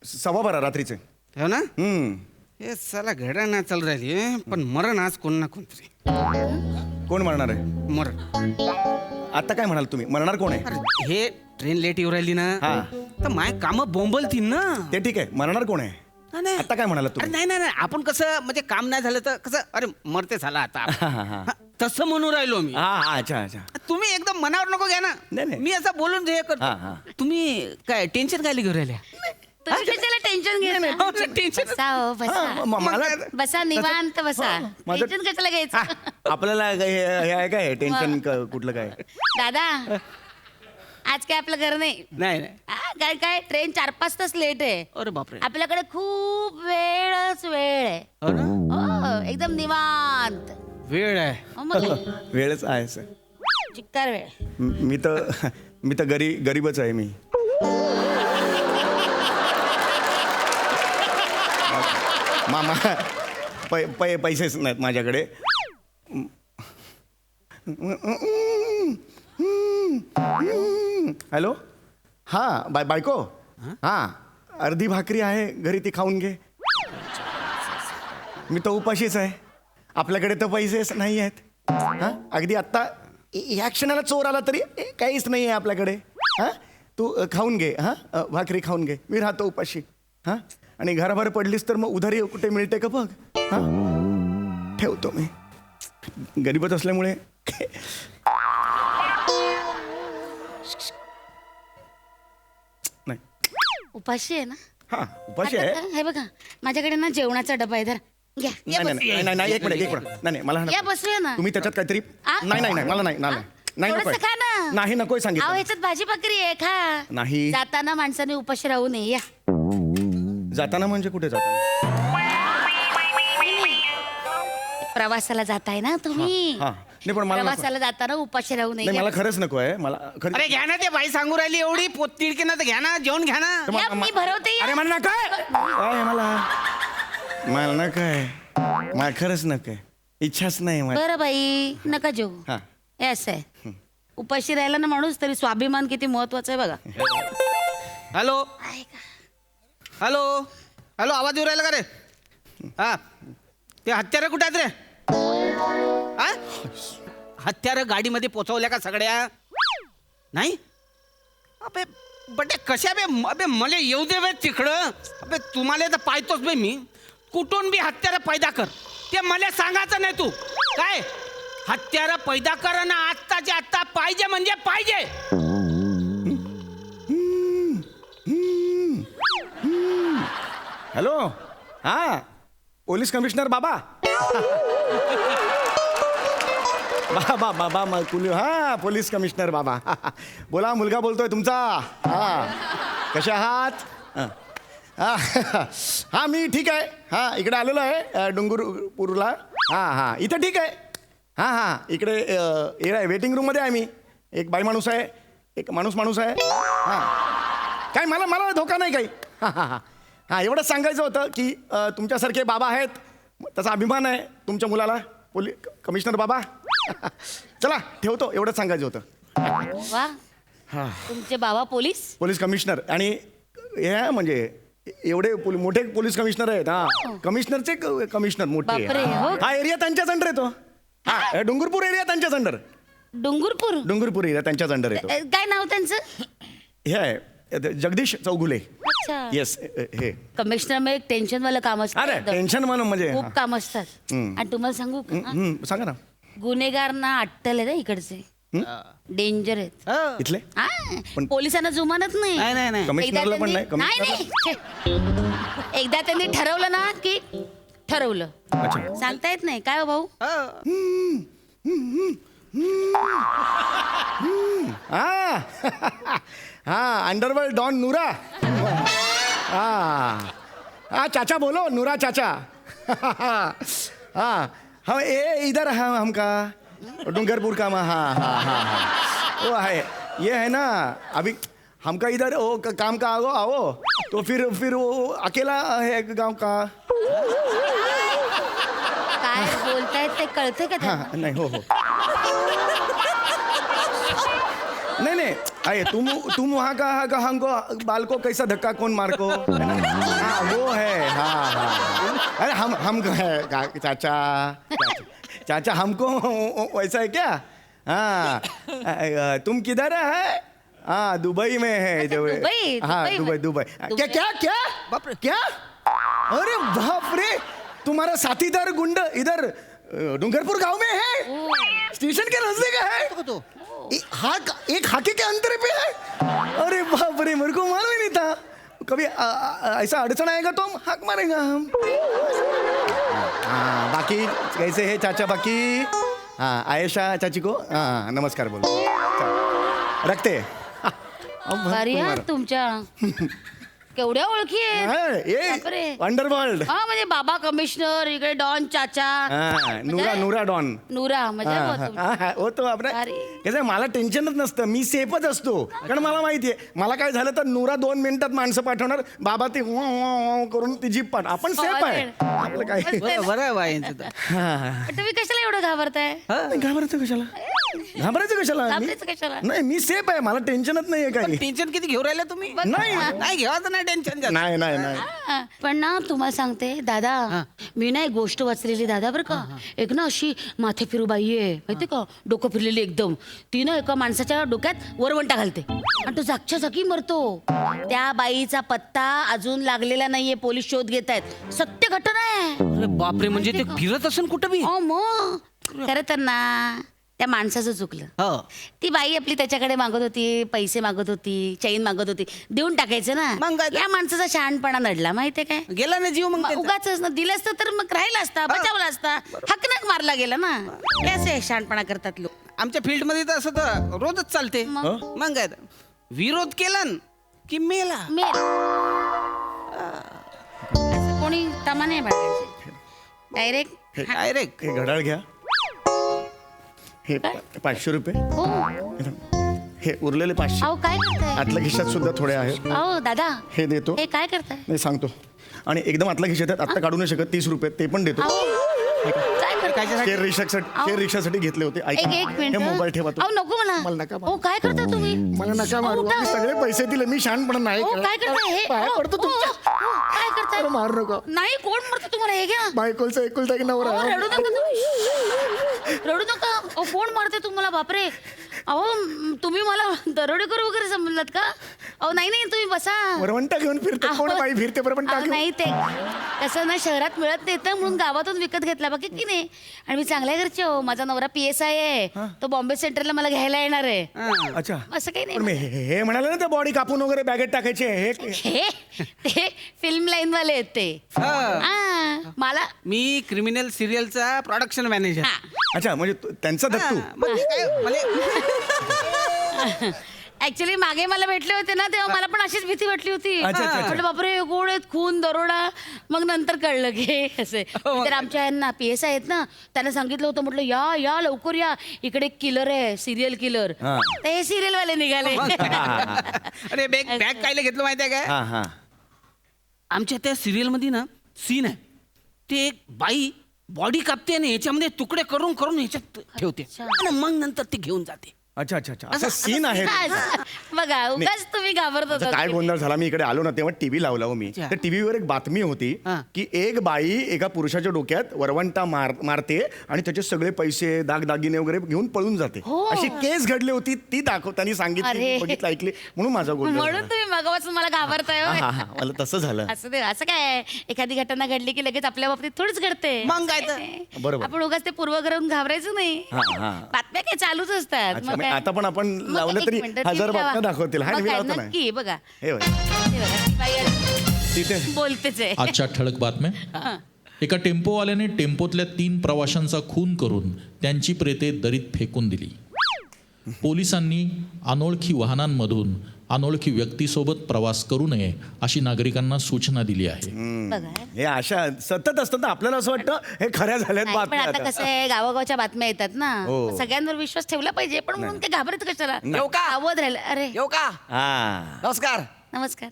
12:15 रात्रीचे.
हो ना.
हम्म.
हे साला घड्याळ ना चालू राहिली पण मरण आज कोण ना कोणतरी
कोण मरणार आहे.
मरण.
आता काय म्हणाल तुम्ही. मरणार कोण आहे.
अरे हे ट्रेन लेट येऊ राहिली ना
हा.
तर माय काम बोंबलतील ना.
ते ठीक आहे. मरणार कोण आहे.
नाही.
आता काय म्हणाला
अरे
तुम्ही.
नाही नाही नाही. आपण कसं म्हणजे काम नाही झालं तर कसं अरे मरते झाला आता. हा, तसं म्हणून राहिलो मी.
हा अच्छा अच्छा.
तुम्ही एकदम मनावर नको घ्या ना.
नाही, नाही.
मी असं बोलून हे
हा,
करतो.
हा.
तुम्ही काय टेन्शन काय घेऊन राहिल्या.
तुम्ही कशाला टेन्शन घ्या.
टेन्शन
बसा हो बसा.
हा, मला
बसा निवांत बसा.
माझं-
टेन्शन कशाला घ्यायचं.
आपल्याला हे आहे काय टेन्शन कुठलं काय.
दादा आज काय आपलं घर नाही.
नाही नाही.
काय काय ट्रेन 4-5 तास लेट आहे.
अरे बापरे.
आपल्याकडे खूप वेळच वेळ आहे.
हो ना.
हो एकदम निवांत.
वेळ आहे.
हो मग
वेळच आहे सर.
चिक्कार वेळ.
मी तर गरीबच आहे मी. मामा पैसेच नाहीत माझ्याकडे. हॅलो हां बायको हां अर्धी भाकरी आहे घरी ती खाऊन घे. मी तर उपाशीच आहे. आपल्याकडे तर पैसेच नाही आहेत. हां अगदी आत्ता ह्या क्षणाला चोर आला तरी काहीच नाही आहे आपल्याकडे. हां तू खाऊन घे. हां भाकरी खाऊन घे. मी राहतो उपाशी. हां आणि घराबाहेर पडलीस तर मग उधारी कुठे मिळते का बघ. हां ठेवतो मी. गरीबच असल्यामुळे नाही.
उपाशी आहे ना.
हां उपाशी आहे.
आता हे बघा माझ्याकडे ना जेवणाचा डबा आहे. धर घ्या. या
नाही
बसूया.
नाही नाही एक मिनिट नाही मला
या बसूया ना.
तुम्ही त्याच्यात काहीतरी
आ?
नाही मला नाही नाही
थोडंसं
नकोय.
खा ना.
नाही नकोय
अहो
सांगितलं.
ह्याच्यात भाजी भाकरी आहे खा.
नाही.
जाताना माणसाने उपाशी राहू नये. या
जाताना म्हणजे कुठे जाताना.
प्रवासाला जाताय ना तुम्ही.
हां नाही पण मला नको.
प्रवासाला जाताना उपाशी राहू नये.
नाही मला
या.
खरंच नको आहे. मला खरं
अरे घ्या ना ते बाई सांगू राहिली एवढी तिडकी ना तर घ्या ना जेवण घ्या ना.
या, मी भरवते या.
अरे मला काय काय मला ना काय मला खरंच नकोय. इच्छाच नाही मला.
बरं बाई नका जेवू.
हां
हे असं आहे उपाशी राहिला ना माणूस तरी स्वाभिमान किती महत्वाचा आहे बघा.
हॅलो हॅलो हॅलो आवाज येऊ राहिला का रे. हा ते हत्यारं कुठे आहेत रे. हा हत्यारं गाडीमध्ये पोचवल्या का सगळ्या. नाही अबे बटे कशा बे अबे मला येऊ दे बे तिकडं. अबे तुम्हाला तर पाहतोच बे मी. कुठून बी हत्यारं पैदा कर ते मला सांगायचं नाही तू. काय हत्यारं पैदा कर ना आत्ताच्या आत्ता पाहिजे म्हणजे पाहिजे.
हॅलो हां पोलीस कमिशनर बाबा बाबा हां पोलीस कमिशनर बाबा बोला मुलगा बोलतोय तुमचा. हां कसे आहात. हां मी ठीक आहे. हां इकडे आलेलो आहे डोंगरपूरला. हां इथं ठीक आहे. हां इकडे आहे वेटिंग रूममध्ये आहे मी. एक बाई माणूस आहे, एक माणूस आहे. हां काय मला धोका नाही काही. हां एवढंच सांगायचं होतं की तुमच्यासारखे बाबा आहेत, त्याचा अभिमान आहे तुमच्या मुलाला. कमिशनर बाबा. चला ठेवतो, एवढंच सांगायचं होतं.
वा तुमचे बाबा पोलीस
कमिशनर. आणि हे म्हणजे एवढे मोठे पोलीस कमिशनर आहेत. कमिशनरचे कमिशनर मोठे.
बापरे, हो.
हा एरिया त्यांच्याच अंडर येतो. हा डोंगरपूर एरिया त्यांच्याच अंडर. डोंगरपूर एरिया त्यांच्याच अंडर येतो.
काय नाव त्यांचं?
हे आहे जगदीश चौगुले.
अच्छा.
येस हे.
कमिशनर मध्ये एक टेन्शन वाला काम असतं
अरे
एकदम.
टेन्शन म्हणून म्हणजे
खूप काम असतात. आणि तुम्हाला सांगू का
सांगा ना.
गुन्हेगारांना अट्टल आहे ना इकडचे. डेंजर आहेत.
इथले
हा,
पण-
पोलिसांना जुमानत नाही.
नाही.
कमिशनरला पण नाही.
नाही. एकदा त्यांनी ठरवलं ना की ठरवलं.
अच्छा.
सांगता येत नाही काय हो भाऊ.
हाँ अंडरवर्ल्ड डॉन नूरा. हाँ चाचा बोलो, नूरा चाचा. हाँ हम इधर है हमका डूंगरपुर का. हाँ वो है, ये है ना अभी हमका इधर वो काम का आओ तो फिर वो अकेला है गांव का.
काय बोलतायत ते कळते का त्यांना?
हाँ नहीं हो नहीं अरे तुम वहाँ का हमको बाल को कैसा धक्का कौन मार को. हाँ वो है. हाँ अरे हम है चाचा हमको वैसा है क्या. हाँ तुम किधर है. हाँ दुबई में है.
अच्छा, दुबई,
हाँ
दुबई में।
दुबई. क्या अरे बाप रे, तुम्हारा साथीदार गुंड इधर डूंगरपुर गांव में है. स्टेशन के नजदीक है. एक हाके के अंतर पे है. अरे बाप रे, मेरे को मालूम ही नहीं था. कभी ऐसा अड़चन आएगा तो हम हाक मारेंगे हम. हाँ बाकी कैसे है चाचा बाकी. हाँ आयशा चाची को हाँ नमस्कार बोलो. रखते.
भारी हा तुमच्या केवढ्या ओळखी आहेत. बापरे.
अंडरवर्ल्ड.
हा म्हणजे बाबा कमिशनर, इकडे डॉन चाचा.
नूरा डॉन.
नूरा म्हणजे
हो तो आपण
अरे.
कसं आहे, मला टेन्शनच नसतं, मी सेफच असतो. कारण मला माहिती आहे मला काय झालं तर नूरा 2 मिनिटात माणसं पाठवणार, बाबा ते करून ती जीप पाठ. आपण सेफ आहे. आपलं काय
बरं आहे बा यांचं तर.
पण तुम्ही कशाला एवढं घाबरताय.
घाबरायचं कशाला कशाला
घाबरायचं कशाला?
नाही मी सेफ आहे, मला टेन्शनच नाहीये काही.
टेन्शन किती घेऊन राहिले तुम्ही. नाही घेवायचं नाही टेन्शन.
नाही
हा, पण ना तुम्हाला सांगते दादा, मी ना एक गोष्ट वाचलेली दादा बरं का. एक ना अशी माथे फिरू बाई आहे माहिती का, डोकं फिरलेली एकदम. ती ना एका माणसाच्या डोक्यात वरवंटा घालते आणि तो जागच्या जागी मरतो. त्या बाईचा पत्ता अजून लागलेला नाहीये, पोलीस शोध घेत आहेत. सत्य घटना आहे.
अरे बापरे, म्हणजे ते फिरत असेल कुठं बी.
हो मग खरं तर ना त्या माणसाचं चुकलं.
हो.
ती बाई आपली त्याच्याकडे मागत होती, पैसे मागत होती, चैन मागत होती, देऊन टाकायचं
मग
ना.
काय?
या माणसाचा शहाणपणा नडला माहितीये काय.
गेला ना जीव मग त्यांचा.
उगाच ना दिलं असतं तर मग राहिला असता, बचावला असता. हकनाक मारला गेला ना. हे असे शहाणपणा करतात लोक.
आमच्या फील्ड मध्ये तर असं तर रोजच चालते. मग काय तर. विरोध केला न की मेला.
मेल असं कोणी तमा नाही बाळगायचे. Direct
direct.
हे घड्याळ घ्या. हे 500 रुपये.
हो.
हे उरलेले 500
अहो काय करताय.
आतल्या खिशात सुद्धा थोडे आहेत.
अहो दादा
हे देतो.
हे काय करताय.
नाही सांगतो. आणि एकदम आतल्या खिशात आहेत, आत्ता काढू नाही शकत. 30 रुपये ते पण देतो.
अहो काय करताय.
शेअर रिक्षासाठी घेतले होते. ऐका.
एक मिनिट.
हे मोबाईल ठेवा.
अहो नको मला.
मला नका मारू.
अहो काय करताय तुम्ही.
मला नका मारू.
उठा.
मी सगळे पैसे दिले, मी शहाणपणा नाही
हो
केला.
काय करताय हे.
पाया
हो,
पडतो
हो,
तुमच्या.
हो, काय करताय.
अरे मारू नका.
नाही कोण मरतो तुम्हाला. हे घ्या.
बायकोलचा एकुलता एक नवरा
अहो,
आहे.
रडू नका तुम्ही. रडू नका. अहो कोण मारते तुम्हाला. बापरे. अहो तुम्ही मला दरोडेकर वगैरे समजलात का. अहो नाही तुम्ही बसा.
वरवंटा घेऊन फिरते. कोण
अहो,
बाई फिरते बरं पण
अहो,
टाक.
नाही ते कसं ना शहरात मिळत नाही तर म्हणून गावातून विकत घेतला बाकी की नाही. आणि मी चांगल्या घरचे हो. माझा नवरा PSI आहे. तो बॉम्बे सेंटरला मला घ्यायला येणार आहे.
अच्छा.
असं काही
पण मी
नाही.
हे म्हणाले ना, ते बॉडी कापून वगैरे बॅगेत टाकायचे. हे
हे ते फिल्म लाईन वाले आहेत ते. हा, मला
मी क्रिमिनल सिरियलचा प्रोडक्शन मॅनेजर.
हा.
अच्छा म्हणजे त्यांचा दत्तू.
ऍक्च्युली मागे मला भेटले होते ना तेव्हा मला पण अशीच भीती वाटली होती. म्हटलं बापरे गोड आहेत, खून दरोडा. मग नंतर कळलं की असे तर आमच्या यांना PSI आहेत ना, त्यांना सांगितलं होतं, म्हटलं या या लवकर या, इकडे किलर आहे, सिरियल किलर. ते सिरियल वाले निघाले.
अरे बॅग बॅग कायला घेतलं माहितीये काय? आमच्या त्या सिरियल मध्ये ना सीन आहे, ते एक बाई बॉडी कापते आणि ह्याच्यामध्ये तुकडे करून करून ह्याच्यात ठेवते आणि मग नंतर ती घेऊन जाते.
अच्छा अच्छा अच्छा असं सीन आहे.
बघा उगाच तुम्ही घाबरत
आता
होता.
काय गोंधळ झाला, मी इकडे आलो ना तेव्हा टीव्ही लावला हो मी.
अच्छा.
तर टीव्हीवर एक बातमी होती की एक बाई एका पुरुषाच्या डोक्यात वरवंटा मारते आणि त्याचे सगळे पैसे दागदागिने वगैरे घेऊन पळून जाते. अशी केस घडली होती, ती त्यांनी सांगितली,
अरे.
बघितलं, ऐकली, म्हणून माझा गोंधळ
म्हणून
झाला.
तुम्ही मगापासून मला घाबरताय होय?
हा हा मला तसं झालं.
असं ते असं काय एखादी घटना घडली की लगेच आपल्या बाबतीत थोडीच घडते.
मग काय तर?
बरोबर.
आपण उगाच ते पूर्वग्रहून घाबरायचं नाही.
हा.
बातम्या काय चालूच असतात.
अच्छा,
मग
मग
काय?
आता पण आपण
मग
लावलं
एक
तरी
मिनिटं,
1000
ती
बातम्या
लावा.
दाखवतील. हा,
मग
मी
काय,
लावतो ना.
नक्की बघा.
हे बघ.
हे बघा, ती बाई आहे.
तिथे
बोलतेच आहे.
आजच्या ठळक बातम्या. एका टेम्पोवाल्याने टेम्पोतल्या 3 प्रवाशांचा खून करून त्यांची प्रेते दरीत फेकून दिली. पोलिसांनी अनोळखी वाहनांमधून अनोळखी व्यक्तीसोबत प्रवास करू नये अशी नागरिकांना सूचना दिली आहे.
बघा.
हे अशा सतत असतात ना, आपल्याला असं वाटतं हे खऱ्या झाल्यात
नाही, पण
बातम्या
आता
आता.
कसं आहे, गावागावच्या बातम्या येतात ना,
हो.
सगळ्यांवर विश्वास ठेवला पाहिजे, पण म्हणून ते घाबरत कशाला?
येऊ का?
सावध राहिलं. अरे
येऊ का?
हा
नमस्कार.
नमस्कार.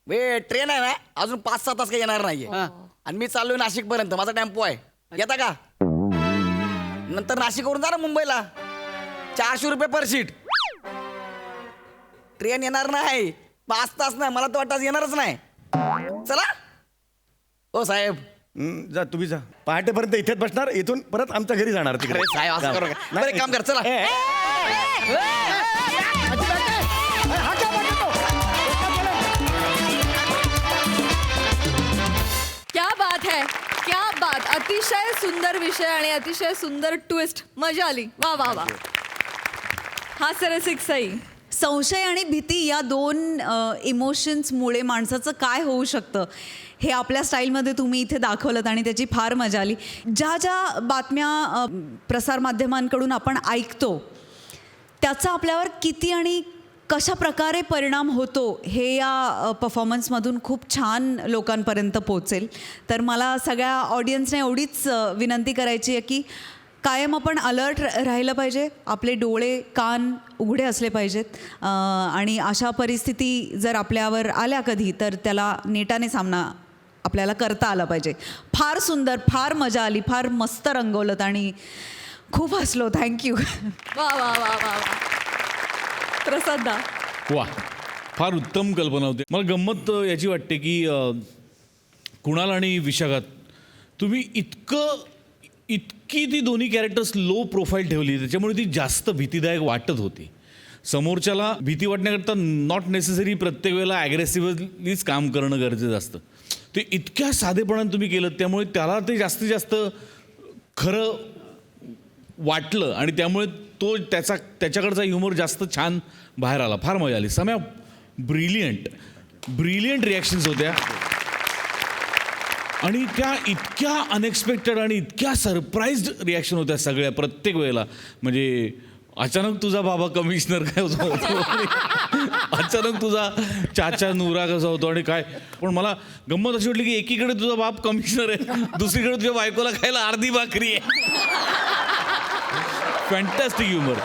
वे ट्रेन आहे ना, अजून 5-6 तास काही येणार नाहीये. आणि मी चाललोय नाशिक पर्यंत, माझा टेम्पो आहे, येता का? नंतर नाशिकवरून जा ना मुंबईला, 400 रुपये पर सीट. ट्रेन येणार नाही 5 तास नाही, मला तर वाटतं आज येणारच नाही. चला हो साहेब.
जा तुम्ही जा, पहाटेपर्यंत इथेच बसणार, इथून परत आमच्या घरी जाणार तिकडे.
अरे साहेब असं करू नका. बरं, एक काम कर, चला.
क्या बात है, क्या बात. अतिशय सुंदर विषय आणि अतिशय सुंदर ट्विस्ट. मजा आली. वा वा वा. हा सरसिक सई.
संशय आणि भीती या 2 इमोशन्समुळे माणसाचं काय होऊ शकतं हे आपल्या स्टाईलमध्ये तुम्ही इथे दाखवलं आणि त्याची फार मजा आली. ज्या ज्या बातम्या प्रसारमाध्यमांकडून आपण ऐकतो त्याचा आपल्यावर किती आणि कशा प्रकारे परिणाम होतो हे या परफॉर्मन्समधून खूप छान लोकांपर्यंत पोचेल. तर मला सगळ्या ऑडियन्सने एवढीच विनंती करायची आहे की कायम आपण अलर्ट राहिलं पाहिजे, आपले डोळे कान उघडे असले पाहिजेत आणि अशा परिस्थिती जर आपल्यावर आल्या कधी तर त्याला नेटाने सामना आपल्याला करता आला पाहिजे. फार सुंदर, फार मजा आली, फार मस्त रंगवलं आणि खूप हसलो. थँक्यू.
वा वा वा वा वा. प्रसादा.
वा, फार उत्तम कल्पना होती. मला गंमत याची वाटते की कुणाल आणि विशाखात तुम्ही इतकी ती दोन्ही कॅरेक्टर्स लो प्रोफाईल ठेवली, त्याच्यामुळे ती जास्त भीतीदायक वाटत होती. समोरच्याला भीती वाटण्याकरता नॉट नेसेसरी प्रत्येक वेळेला ॲग्रेसिव्हलीच काम करणं गरजेचं असतं. ते इतक्या साधेपणाने तुम्ही केलं, त्यामुळे त्याला ते जास्तीत जास्त खरं वाटलं आणि त्यामुळे तो त्याच्याकडचा ह्युमर जास्त छान बाहेर आला. फार मजा आली. सम्या, ब्रिलियंट रिॲक्शन्स होत्या आणि त्या इतक्या अनएक्सपेक्टेड आणि इतक्या सरप्राईज्ड रिॲक्शन होत्या सगळ्या प्रत्येक वेळेला. म्हणजे अचानक तुझा बाबा कमिशनर काय होतो, अचानक तुझा चाचा नूरा कसा होतो आणि काय. पण मला गंमत अशी वाटली की एकीकडे तुझा बाप कमिशनर आहे, दुसरीकडे तुझ्या बायकोला खायला अर्धी भाकरी आहे. फॅन्टॅस्टिक ह्युमर,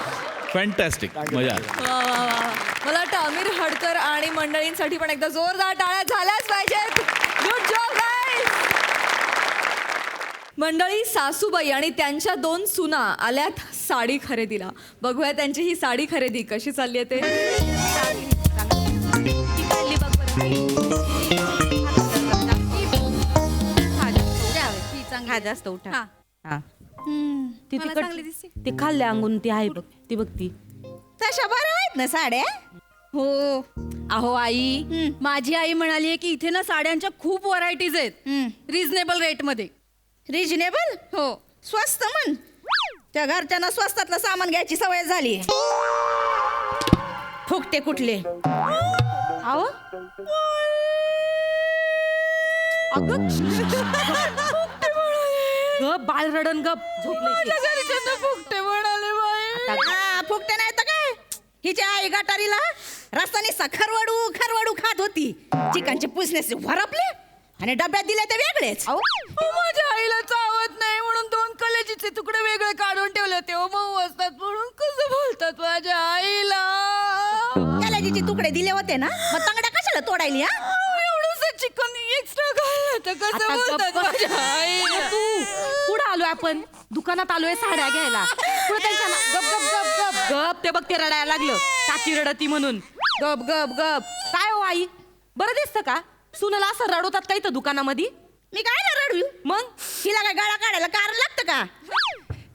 फॅन्टॅस्टिक, मजा आली.
वा वा वा. मला वाटतं आमिर हडकर आणि मंडळींसाठी पण एकदा जोरदार टाळ्या झाल्याच पाहिजेत. Good job guys. मंडळी, सासूबाई आणि त्यांच्या 2 सुना आल्यात साडी खरेदीला. बघूया त्यांची ही साडी खरेदी कशी चालली आहे ते.
हा जास्त उठा.
हा.
ती
मला
तिकट
चांगली दिसते.
ती खाल्ल्या अंगून ती आहे बघ, ती बघ ती.
तशा बऱ्या आहेत ना साड्या.
हो. अहो आई, माझी आई म्हणाली की इथे ना साड्यांच्या खूप व्हरायटीज आहेत रिझनेबल रेट मध्ये.
रिजनेबल.
हो.
स्वस्त म्हण. त्या घरच्यांना स्वस्तातलं सामान घ्यायची सवय झाली. फुकटे कुठले.
अहो गप बाळ रडन गप झोपले.
फुकटे म्हणाले बाई.
फुकटे नाही तर काय.
हिच्या आई गटारीला रस्त्याने खरवडू खात होती. चिकनचे पुसण्याचे भरपले आणि डब्यात दिले ते वेगळेच.
माझ्या आईला चावत नाही म्हणून 2 कलेजीचे तुकडे वेगळे काढून ठेवले होते. मऊ असतात म्हणून कसं बोलतात माझ्या आईला.
कलेजीचे तुकडे दिले होते ना, मग तांगड्या कशाला तोडायली? हा,
एवढंच चिकन एक्स्ट्रा खाल्लं तर कसं
आता
बोलतात
गप्प.
माझ्या आईला.
तू कुठं आलोय आपण? दुकानात आलोय साड्या घ्यायला. पुढे त्यांच्या गप गप गप गप गप ते बघ ते रडायला लागलं. टाकी रडती म्हणून. गप गप गप. काय हो आई, बरं दिसतं का? सुनाला असं रडवतात काही तर दुकानामध्ये.
मी काय ना रडू
मग
तिला काय गाळा काढायला कारण लागतं का?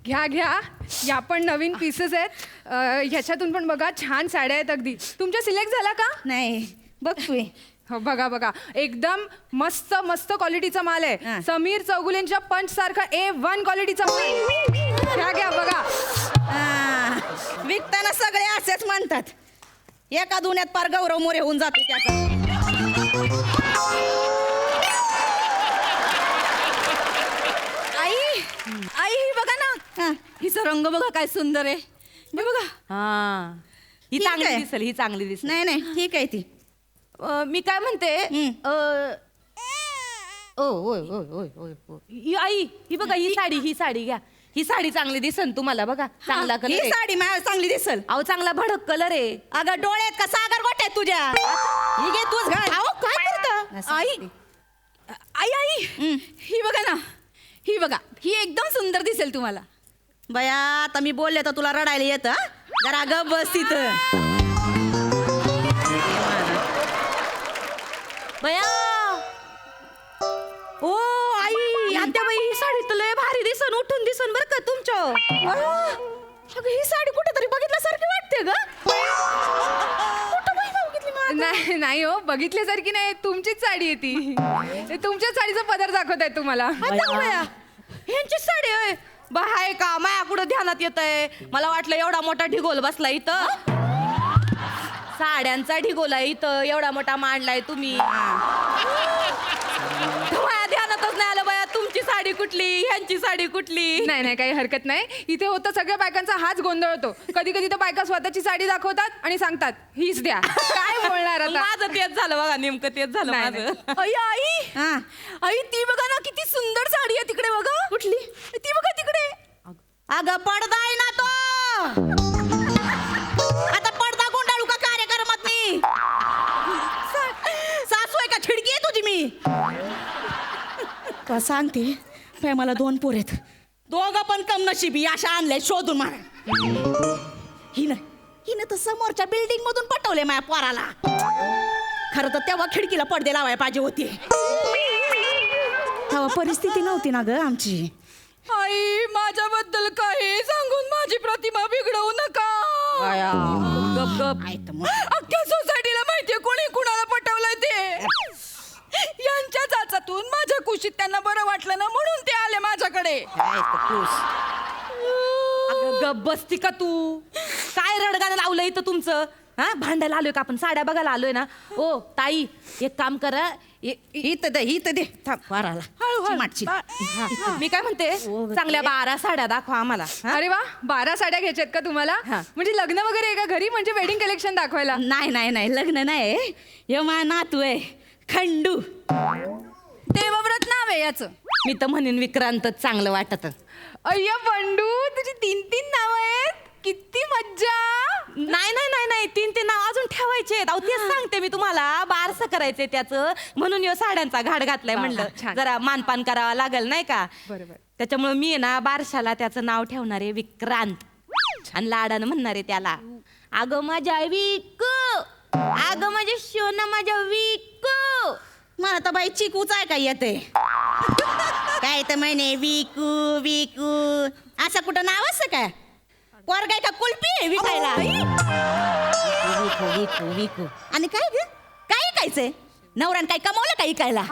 घ्या घ्या, या पण नवीन पीसेस आहेत. ह्याच्यातून पण बघा छान साड्या आहेत अगदी. तुमच्या सिलेक्ट झाला का?
नाही बघ तू.
हो बघा बघा, एकदम मस्त मस्त क्वालिटीचा माल आहे. समीर चौगुलेंच्या पंच सारखा A1 क्वालिटीचा माल. घ्या घ्या बघा.
विकताना सगळे असेच म्हणतात. एका दुन्यात पार गौरव मोरे होऊन जातो त्याचा.
आई ही बघा ना, हिचा रंग बघा काय सुंदर आहे. हे बघा. हा, ही
ठीक
चांगली
आहे.
दिसेल, ही चांगली दिसेल.
नाही नाही ठीक आहे ती.
मी काय म्हणते, आई ही बघा, ही साडी घ्या. ही साडी चांगली दिसन तुम्हाला. बघा चांगला कलर.
ही साडी मला चांगली दिसल.
अहो चांगला भडक कलर आहे.
अगं डोळ्यात का सागर गोट्यात तुझ्या? ही घे तूच घाल.
अहो काय करता आई? आई ही बघा ना, ही बघा, ही एकदम सुंदर दिसेल तुम्हाला.
बया आता मी बोलले तर तुला रडायला येतं. जरा गप बस तिथं.
बया ओ आई, आत्याबाई ही साडी तर लय भारी दिसन, उठून दिसन बरं का तुमच्या. अगं ही साडी कुठेतरी बघितल्यासारखी वाटते ग. कुठं बाई बघितली मी?
नाही नाही हो, बघितल्यासारखी नाही. तुमचीच साडी आहे ती. तुमच्याच साडीचा पदर दाखवत आहे तुम्हाला.
ह्यांची साडी आहे बाय का? माया कुठं ध्यानात येत आहे? मला वाटलं एवढा मोठा ढिगोल बसला इथं. साड्यांचा ढिगोल आहे इथं, एवढा मोठा मांडलाय तुम्ही. माया ध्यानातच नाही आलं बाया, तुमची साडी कुठली, ह्यांची साडी कुठली.
नाही नाही काही हरकत नाही. इथे होतं सगळ्या बायकांचा हाच गोंधळ होतो. कधी कधी तर बायका स्वतःची साडी दाखवतात आणि सांगतात हीच द्या. काय बोलणार आता?
माझं तेच झालं बघा, नेमकं तेच झालं
नाही,
माझं. आई ती बघा ना, किती सुंदर साडी आहे तिकडे बघा. कुठली? ती बघा तिकडे.
अगं पडदा आहे ना तो. आता पडदा गुंडाळू का कार्यक्रमात मी? सासू आहे का खिडकी आहे तुझी मी? का सांगते बाय, मला 2 पोर आहेत. दोघं पण कम नशिबी अशा आणले शोधून मला. हिनं तर समोरच्या बिल्डिंग मधून पटवले माझ्या पोराला. खरं तर तेव्हा खिडकीला पडदे लावायला पाहिजे होते. तेव्हा परिस्थिती नव्हती ना ग आमची.
आई माझ्याबद्दल काही सांगून माझी प्रतिमा बिघडवू नका.
गप गप.
अख्ख्या सोसायटीला माहितीये कोणी कुणाला पटवलंय ते. यांच्या चाचातून माझ्या कुशीत त्यांना बरं वाटलं ना, म्हणून ते आले माझ्याकडे.
अगं गप बसती का तू? काय रडगाणं लावलं इथं तुमचं? हा, भांडायला आलोय का आपण? साड्या बघायला आलोय ना. ओ ताई, एक काम करा,
इथं दे थांब वाराला. चिमाटची.
मी काय म्हणते, चांगल्या 12 साड्या दाखवा आम्हाला.
अरे वा, 12 साड्या घ्यायच्यात का तुम्हाला? म्हणजे लग्न वगैरे आहे का घरी? म्हणजे वेडिंग कलेक्शन दाखवायला?
नाही नाही नाही, लग्न नाही. यो मा नातू आहे खंडू.
देवव्रत नाव आहे याचं. मी तर म्हणेन विक्रांतच चांगलं वाटत.
अय्या बंडू, तुझी 3 नावं आहेत. किती मज्जा.
नाही नाही नाही नाही, 3 नाव अजून ठेवायचे. अहो तेच सांगते मी तुम्हाला, बारसं करायचंय त्याचं, म्हणून यो साड्यांचा घाट घातलाय. म्हणलं जरा मानपान करावा लागल नाही का.
बरोबर.
त्याच्यामुळे मी आहे ना बारशाला त्याचं नाव ठेवणार आहे विक्रांत. आणि लाडानं म्हणणार आहे त्याला, अगं माझ्या विकू, अगं माझ्या सोना, माझ्या विकू.
मला तर बाई चिकूच आहे काय येते. काय तर म्हणे विकू विकू, असं कुठं नाव असं काय? पोर काय का कुल्फी आहे विकायला? विकू विकू विकू. आणि काय ग, काय इकायचंय? नवऱ्यानं काय कमावलं काय इकायला?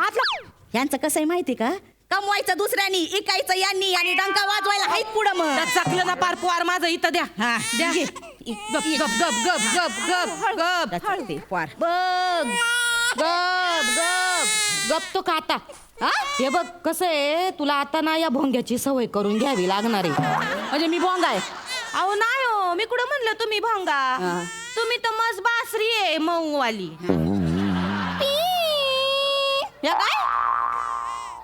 यांचं कसं आहे माहिती का, कमवायचं दुसऱ्यानी, इकायचं यांनी, आणि डंका वाजवायला हाईत पुढं. मग
चकलं ना पार पोर माझं इथं द्या.
हा
द्या. गप गप गप गप गप गप गप.
पोर
बघ गप गप गप तो का आता. हे बघ कसं आहे, तुला आता ना या भोंग्याची सवय करून घ्यावी लागणार आहे. म्हणजे मी भोंगा आहे. अहो नाही हो, मी कुठं म्हणलं तुम्ही भोंगा.
तुम्ही तर मस्त बासरी आहे मऊ वाली या काय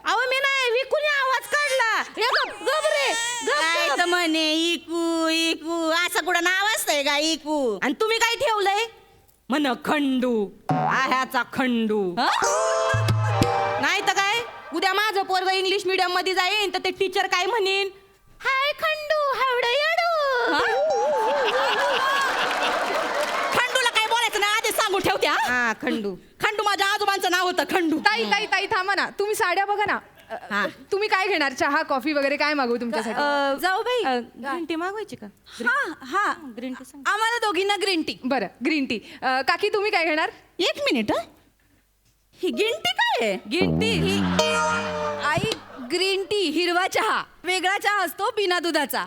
अहो मी नाही विकून आवाज काढला या गप गप रे काय तर म्हणे इकू इकू असं कुठं नाव असतंय का इकू आणि तुम्ही काय ठेवलंय
म्हण खंडू आह्याचा खंडू नाही तर काय उद्या माझं पोरग इंग्लिश मीडियम मध्ये जाईन तर ते टीचर काय म्हणेन
हाय खंडू हावडं येडू खंडूला काय बोलायचं नाही आधी सांगून ठेवत्या
हा खंडू
खंडू माझ्या आजोबांचं नाव होतं खंडू
ताई ताई ताई थांबा ना तुम्ही साड्या बघा ना तुम्ही काय घेणार चहा कॉफी वगैरे काय मागवू तुमच्यासाठी
जाऊ बाई ग्रीन टी मागवायची का
हा
ग्रीन टी सांग
आम्हाला दोघींना ग्रीन टी.
बरं ग्रीन टी काकी तुम्ही काय घेणार
एक मिनिट ही गिंटी काय आहे
green T
I green tea हिरवा चहा वेगळा चहा असतो बिना दुधाचा.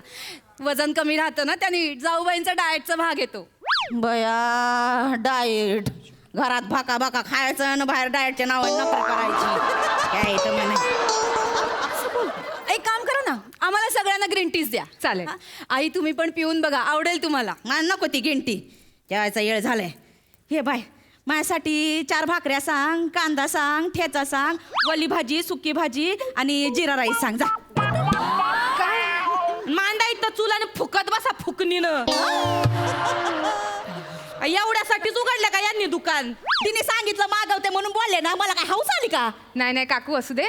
वजन कमी राहतं ना त्याने जाऊबाईंचा डाएटचा भाग येतो.
बया डाएट घरात भाका भाका खायचं आणि बाहेर डाएटच्या नावाने नोकरी करायची काय तर म्हणे
एक काम करा ना आम्हाला सगळ्यांना ग्रीन टीच द्या.
चालेल.
हा? आई तुम्ही पण पिऊन बघा आवडेल तुम्हाला.
मला नको ती गिंटी जेवायचा वेळ झालाय हे बाय माझ्यासाठी 4 भाकऱ्या सांग कांदा सांग ठेचा सांग वली भाजी सुकी भाजी आणि जिरा राईस सांग जा
मांडा इथं चूल आणि फुकत बसा फुकणीनं एवढ्यासाठीच उघडलं का यांनी दुकान
तिने सांगितलं मागवते म्हणून बोलले ना मला काय हौस आली का
नाही नाही काकू असू दे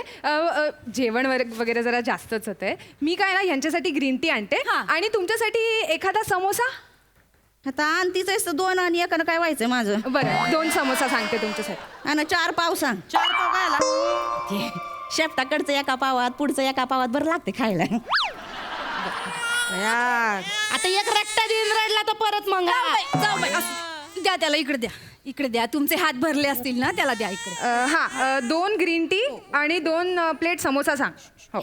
जेवण वगैरे जरा जास्तच होतंय मी काय ना ह्यांच्यासाठी ग्रीन टी आणते आणि तुमच्यासाठी एखादा समोसा.
आता आणतीच 2 आणि एकानं काय व्हायचं माझं
बरं 2 समोसा सांगते तुमच्यासाठी
आणि 4 पाव सांग
4 पाव काय आला
ते शेपटाकडचं एका पावात पुढचं एका पावात बरं लागते खायला आता एक रट्टा देऊन रडला तर परत मग
जाऊ बाई द्या त्याला इकडे द्या तुमचे हात भरले असतील ना त्याला द्या इकडे.
2 ग्रीन टी आणि 2 प्लेट समोसा सांग. हो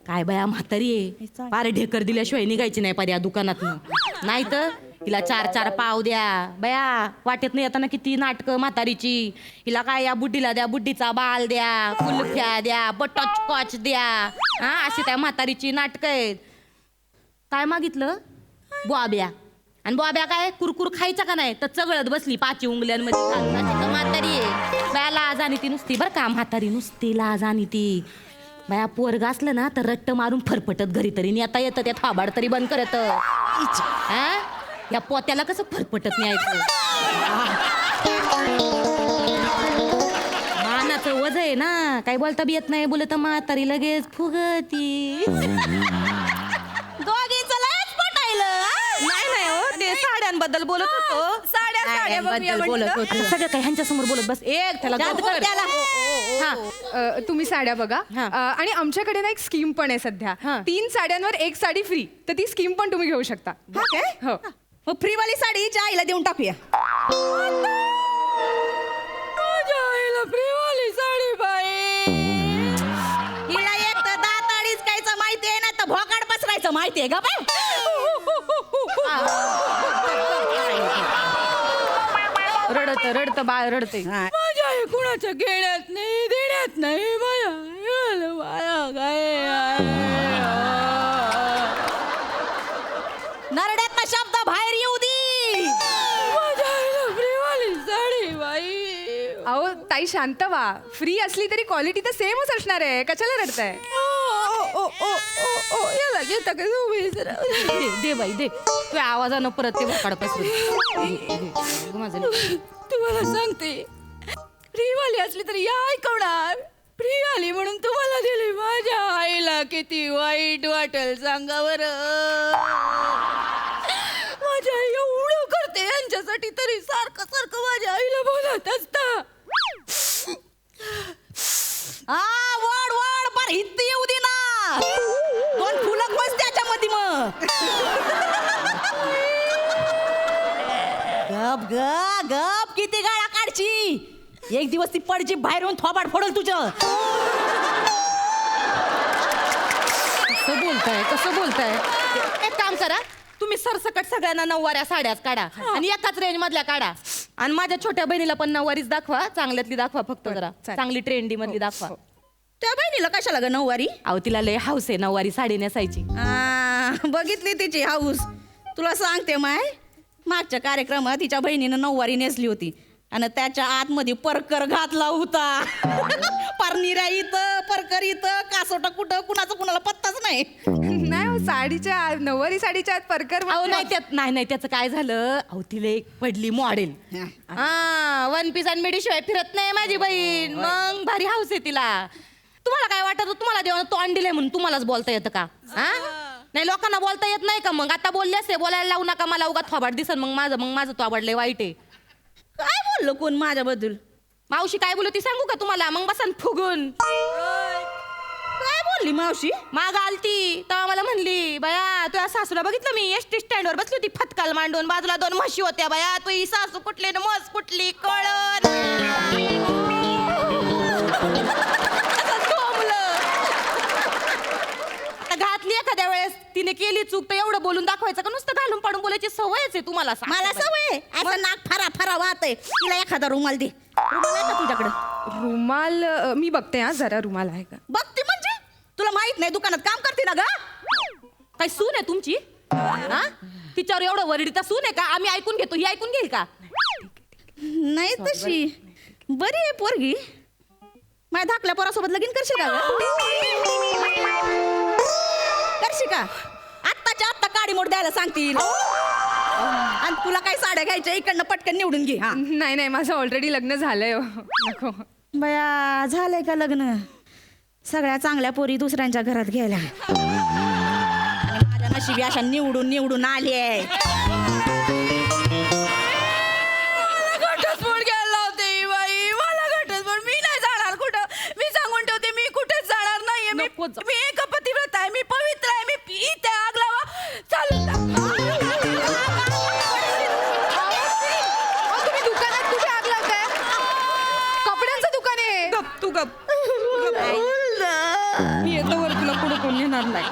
काय बया म्हातारी आहे पारे ढेकर दिल्याशिवाय निघायची नाही पारी या दुकानातनं नाही तर हिला 4 पाव द्या बया वाटेत नाही येताना किती नाटकं म्हातारीची हिला काय या बुड्डीला द्या बुड्डीचा बाल द्या कुल्फ्या द्या बटरस्कॉच द्या हा अशी त्या म्हातारीची नाटकं आहेत. काय मागितलं बॉब्या आणि बॉब्या काय कुरकुर खायचा का नाही तर चगळत बसली 5 उंगल्यांमध्ये म्हातारी आहे बया लाज आणि ती नुसती बरं का म्हातारी नुसती लाज आणि ती बया पोरग असलं ना तर रट्ट मारून फरफटत घरी तरी नेता येतं त्या थाबाड तरी बंद करत या पोत्याला कसं फरफटत न्यायचं मानाचं वज आहे ना काही बोलता बी येत नाही बोलत म्हातारी लगेच फुगती
दोघींचं लयच पटायलं
नाही हो ते साड्यांबद्दल बोलत होतो
साड्यांबद्दल बोलत होतो
सगळं काही ह्यांच्या समोर बोलत बस एक त्याला
जादू कर त्याला.
तुम्ही साड्या बघा आणि आमच्याकडे ना एक स्कीम पण आहे सध्या 3 साड्यांवर 1 साडी फ्री तर ती स्कीम पण तुम्ही घेऊ शकता. हो
मग फ्रीवाली साडी हिच्या आईला देऊन टाकूया
फ्रीवाली साडी बाई
हिला एक तर दाताडीच कायचं माहिती आहे ना तर भोकाड पसरायचं माहिती आहे का बाय
रडत बाळ रडते.
माझ्या आई कुणाच्या घेण्यात नाही देण्यात नाही
नरड्यात शब्द बाहेर येऊ दे
माझ्या आईला फ्रीवाली साडी बाई.
अहो ताई शांत व्हा फ्री असली तरी क्वालिटी तर सेमच असणार आहे कशाला रडताय.
याला घेता का तुम्ही
दे बाई दे तू आवाजानं परत ते भोकाड पसरू माझं
तुम्हाला सांगते फ्रीवाली असली तरी या ऐकवणार फ्री आली म्हणून तुम्हाला दिली माझ्या आईला किती वाईट वाटेल सांगा बरं. माझ्या आई एवढं करते यांच्यासाठी तरी सारखं सारखं माझ्या आईला बोलत असता.
वड वड पर हित येऊ दे ना 2 फुलं बस त्याच्यामध्ये मग गप ग गप किती गाळा काढची एक दिवस ती पडची बाहेरून थोबाड फोडल तुझं
कसं बोलताय एक काम करा तुम्ही सरसकट सगळ्यांना 9वाऱ्या साड्याच काढा आणि एकाच रेंज मधल्या काढा आणि माझ्या छोट्या बहिणीला पण 9वारीच दाखवा चांगल्यातली दाखवा फक्त जरा चांगली ट्रेंडी मधली दाखवा.
त्या बहिणीला कशाला ग 9वारी
अहो तिला लय हाऊस आहे 9वारी साडी नेसायची.
बघितली तिची हाऊस तुला सांगते माय मागच्या कार्यक्रमात तिच्या बहिणीनं नऊवारी नेसली होती आणि त्याच्या आतमध्ये परकर घातला होता. परनिरा इथं परकर इथं कासोटा कुठं कुणाचं कुणाला पत्ताच नाही.
नाही हो, साडीच्या नऊवारी साडीच्या आत परकर
अहो नाही त्यात नाही त्याचं काय झालं, अहो तिला एक पडली मॉडेल. हा 1 पीस आणि मिडी शिवाय फिरत नाही माझी बहीण. मग भारी हाऊस आहे तिला. तुम्हाला काय वाटत तुम्हाला देवानं तोंड दिलंय म्हणून तुम्हालाच बोलता येतं का? हा नाही लोकांना बोलता येत नाही का? मग आता बोलले असते, बोलायला लावू नका मला, उगा थोबाड दिसन मग माझं थोबाड लय वाईट आहे.
काय बोललो कोण माझ्याबद्दल?
मावशी काय बोलू ती सांगू का तुम्हाला? मग बसन फुगून.
काय बोलली मावशी?
माग आलती तेव्हा मला म्हणली, बया तुझ्या सासूला बघितलं मी एसटी स्टँडवर बसली होती फतकाल मांडून, बाजूला 2 म्हशी होत्या. बया तू ही सासू कुठली न म्हस कुठली कळण. घातली एखाद्या वेळेस तिने केली चूक तर एवढं बोलून दाखवायचं का? नुसतं घालून पाडून बोलायची सवयच आहे तुम्हाला.
मला सवय असं नाक फरा फरा वाहत आहे. तिला एखादा रुमाल दे. रुमाल आहे का तुझ्याकडे?
रुमाल मी बघते हा जरा, रुमाल आहे का?
बघते म्हणजे तुला माहित नाही दुकानात काम करते ना ग?
काय सून आहे तुमची? हा तिच्यावर एवढं वरडीता सून आहे का? आम्ही ऐकून घेतो, ही ऐकून घेईल का?
नाही तशी बरी आहे पोरगी. माझ्या धाकल्या पोरासोबत लगीन करशील का ग? करशील का? आत्ताच्या आत्ता काडी मोड द्यायला सांगतील आणि तुला काय साड्या घ्यायच्या इकडनं पटकन निवडून घे. हा
नाही माझं ऑलरेडी लग्न झालंय हो. नको.
बया झालंय का लग्न? सगळ्या चांगल्या पोरी दुसऱ्यांच्या घरात गेल्या. माझ्या नशिबी अशा निवडून आली आहे.
घटस्फोट घ्यायला लावते बाई मला. घटस्फोट मी नाही जाणार कुठं. मी सांगून ठेवते मी कुठेच जाणार नाहीये. मी एक पतिव्रत आहे, मी पवित्र आहे, मी इथे आग लावा चालू.
तुम्ही दुकानात कुठे आग लावताय? कपड्यांचं दुकान आहे.
गप तू गप.
मी येतो वर तुला पुढे कोण येणार नाही.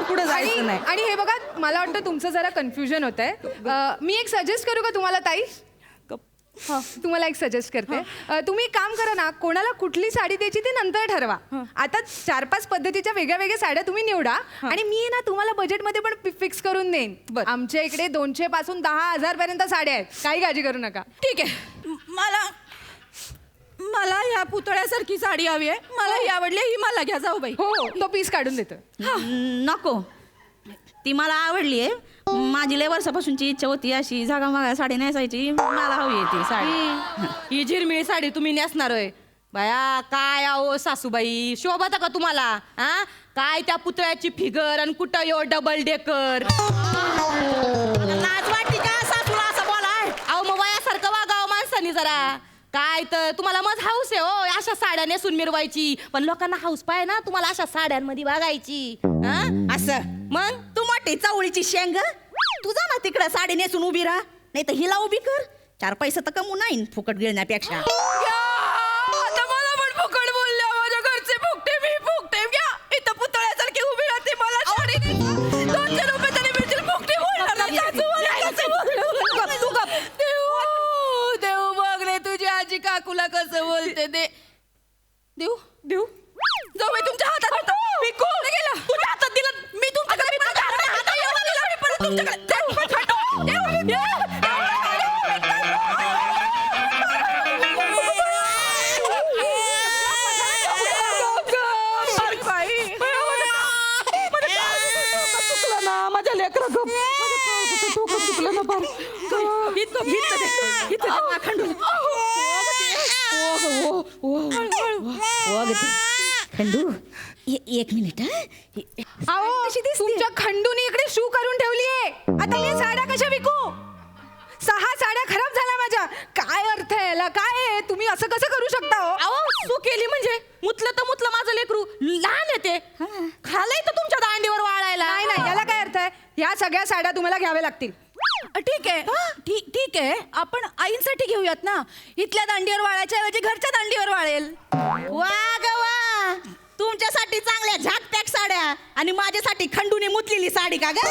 पुढे जायचं नाही.
आणि हे बघा मला वाटतं तुमचं जरा कन्फ्युजन होत आहे. मी एक सजेस्ट करू का तुम्हाला ताई? तुम्हाला एक सजेस्ट करते. तुम्ही एक काम करा ना, कोणाला कुठली साडी द्यायची ते नंतर ठरवा. आता 4-5 पद्धतीच्या वेगळ्या वेगळ्या साड्या तुम्ही निवडा आणि मी ना तुम्हाला बजेटमध्ये पण फिक्स करून देईन. आमच्या इकडे 200 पासून 10,000 पर्यंत साड्या आहेत, काही काळजी करू नका.
ठीक आहे. मला या पुतळ्यासारखी साडी हवी आहे. मला ही आवडली, ही मला घ्या जाऊ बाई.
हो तो पीस काढून देतो.
नको ती मला आवडली आहे. माझी लय वर्षापासूनची इच्छा होती अशी झागामागा साडी नेसायची. मला हवी आहे ती साडी.
ही झिरमिळी साडी तुम्ही नेसणार होय? बाया काय आहो सासूबाई, शोभता का तुम्हाला? हा काय त्या पुतळ्याची फिगर आणि कुठं यो डबल डेकर.
लाज वाटते का सासूला असं बोलाय?
अहो मग वयासारखं वागावं माणसानी जरा. काय तर तुम्हाला मग हाऊस आहे हो अशा साड्या नेसून मिरवायची, पण लोकांना हाऊस पाहिजे ना तुम्हाला अशा साड्यांमध्ये वागायची.
असं मग तू मोठी चवळीची शेंग. तू जा ना तिकडं साडी नेसून उभी राहा, नाही तर हिला उभी कर. 4 पैसे तर कमू नाही फुकट गिळण्यापेक्षा.
आता मला पण फुकट बोलल्या. माझ्या घरचे फुकटे मी फुकटे. घ्या इथं पुतळ्यासारखी उभी राहते मला साडी 200 रुपये तरी मिळतील. फुकटे बोलणार नाही. तू गप. देव बघ रे तुझी आजी काकूला कसं बोलते. देऊ जाऊ बाई तुमच्या हातात होतं. मी कोण गेला तुझ्या हातात दिलं. मी तुमच्याकडे हातात एवढं दिलं मी परत तुमच्याकडे.
माझ्या लेकरा गप. चुकलं ना फार.
खंडू एक मिनिट.
अहो तुमच्या खंडूनी इकडे शू करून ठेवली आहे. आता मी साड्या कशा विकू? 6 साड्या खराब झाल्या माझ्या. काय अर्थ आहे याला? काय आहे? तुम्ही असं कसं करू शकता हो?
अहो सू केली म्हणजे मुतलं तर मुतलं माझं लेकरू. लहान येते खालय तर तुमच्या दांडीवर वाळायला.
नाही याला काय अर्थ आहे? ह्या सगळ्या साड्या तुम्हाला घ्याव्या लागतील.
ठीक आहे ठीक आहे. आपण आईंसाठी घेऊयात ना. इथल्या दांडीवर वाळायच्या ऐवजी घरच्या दांडीवर वाळेल.
वा ग वा, तुमच्यासाठी चांगल्या झाकपॅक साड्या आणि माझ्यासाठी खंडूने मुतलेली साडी का ग?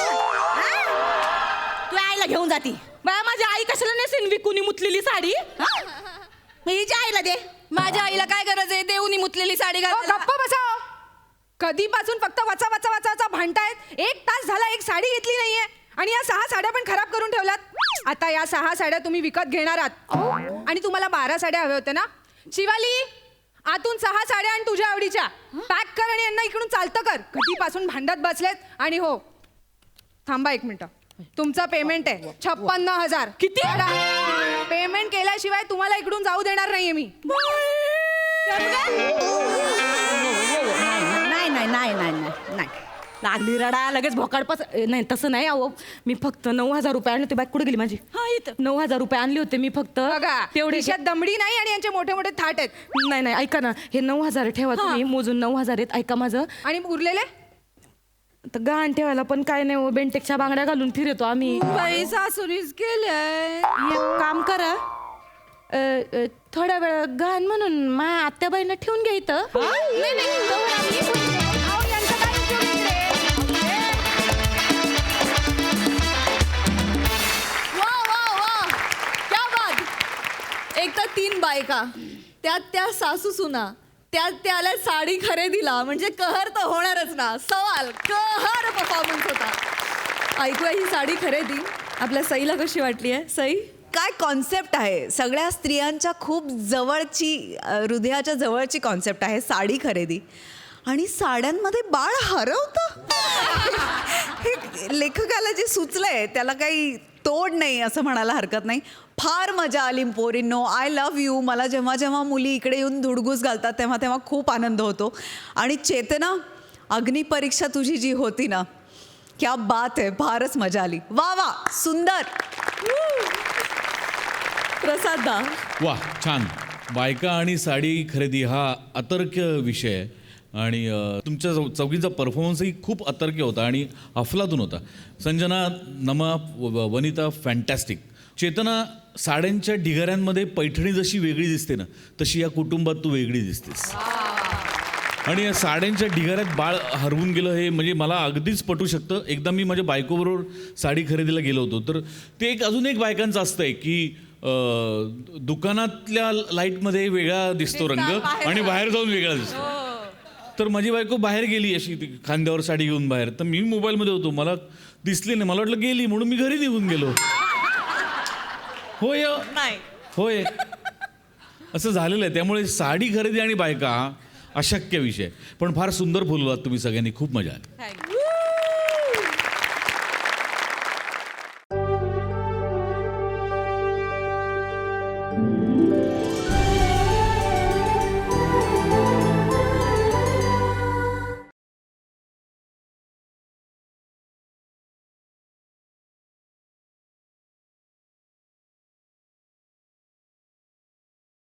तू आईला घेऊन जाती.
बाया माझी आई कशाला नेसेन विकूनी मुतलेली साडी?
मग हिच्या आईला दे.
माझ्या आईला काय गरज आहे देऊनी मुतलेली साडी घालायला?
गप्प बसा. कधीपासून फक्त वाचा भांडतायत. 1 तास झाला एक साडी घेतली नाहीये आणि या 6 साड्या पण खराब करून ठेवल्यात. आता या 6 साड्या तुम्ही विकत घेणार आहात आणि तुम्हाला 12 साड्या हव्या होत्या ना. शिवाली, आतून 6 साड्या आणि तुझ्या आवडीच्या पॅक कर आणि यांना इकडून चालतं कर. कधीपासून भांडत बसलेत. आणि हो, थांबा 1 मिनिट. तुमचं पेमेंट आहे 56,000.
किती?
पेमेंट केल्याशिवाय तुम्हाला इकडून जाऊ देणार नाहीये मी.
नाही नाही नाही नाही नाही नाही लागली रडा लगेच भोकाडपास. नाही तसं नाही. अहो मी फक्त 9,000 रुपये आणले होते. बॅग कुठे गेली माझी? हा इथं 9,000 रुपये आणले होते मी फक्त.
बघा,
तेवढे
खिशात दमडी नाही आणि यांचे मोठे मोठे थाट आहेत.
नाही नाही ऐका ना, हे 9,000 ठेवा तुम्ही मोजून. 9,000 आहेत. ऐका माझं.
आणि उरलेले
तर गहाण ठेवायला पण काय नाही हो, बेंटेक्सच्या बांगड्या घालून फिरतो आम्ही.
पैसा सुनीस केलंय.
एक काम करा, थोड्या वेळ गहाण म्हणून माझ्या आत्याबाईंना ठेवून घ्या इथं.
नाही, नाही, तोवर आम्ही अहो, यांचं काय उपयोग इकडे?
वा वा वा, क्या बात. एक तर 3 बायका, त्यात त्या सासू सुना, त्यात त्याला साडी खरेदीला, म्हणजे कहर तर होणारच ना. सवाल कहर परफॉर्मन्स होता. ऐकूया ही साडी खरेदी आपल्या सईला कशी वाटली आहे. सई,
काय कॉन्सेप्ट आहे. सगळ्या स्त्रियांच्या खूप जवळची, हृदयाच्या जवळची कॉन्सेप्ट आहे साडी खरेदी. आणि साड्यांमध्ये बाळ हरवतं. हे लेखकाला जे सुचलंय त्याला काही तोड नाही असं म्हणायला हरकत नाही. फार मजा आली पोरींनो. I love you. मला जेव्हा जेव्हा मुली इकडे येऊन धुडगूस घालतात तेव्हा तेव्हा खूप आनंद होतो. आणि चेतना, अग्निपरीक्षा तुझी जी होती ना, क्या बात आहे. फारच मजा आली. वा वा, सुंदर.
प्रसादा.
वा, छान. बायका आणि साडी खरेदी हा अतर्क विषय आहे. आणि तुमच्या चौघींचा परफॉर्मन्सही खूप अतर्क्य होता आणि अफलातून होता. संजना, नमा, वनिता फॅन्टॅस्टिक. चेतना, साड्यांच्या ढिगाऱ्यांमध्ये पैठणी जशी वेगळी दिसते ना, तशी या कुटुंबात तू वेगळी दिसतेस. आणि या साड्यांच्या ढिगाऱ्यात बाळ हरवून गेलं हे म्हणजे मला अगदीच पटू शकतं. एकदा मी माझ्या बायकोबरोबर साडी खरेदीला गेलो होतो, तर ते अजून एक बायकांचं असतं आहे की दुकानातल्या लाईटमध्ये वेगळा दिसतो रंग आणि बाहेर जाऊन वेगळा दिसतो. तर माझी बायको बाहेर गेली अशी खांद्यावर साडी घेऊन बाहेर, तर मी मोबाईलमध्ये होतो, मला दिसली नाही. मला वाटलं गेली म्हणून मी घरी निघून गेलो. होय
नाही,
होय, असं झालेलं आहे. त्यामुळे साडी खरेदी आणि बायका हा अशक्य विषय. पण फार सुंदर बोललात तुम्ही सगळ्यांनी. खूप मजा आली.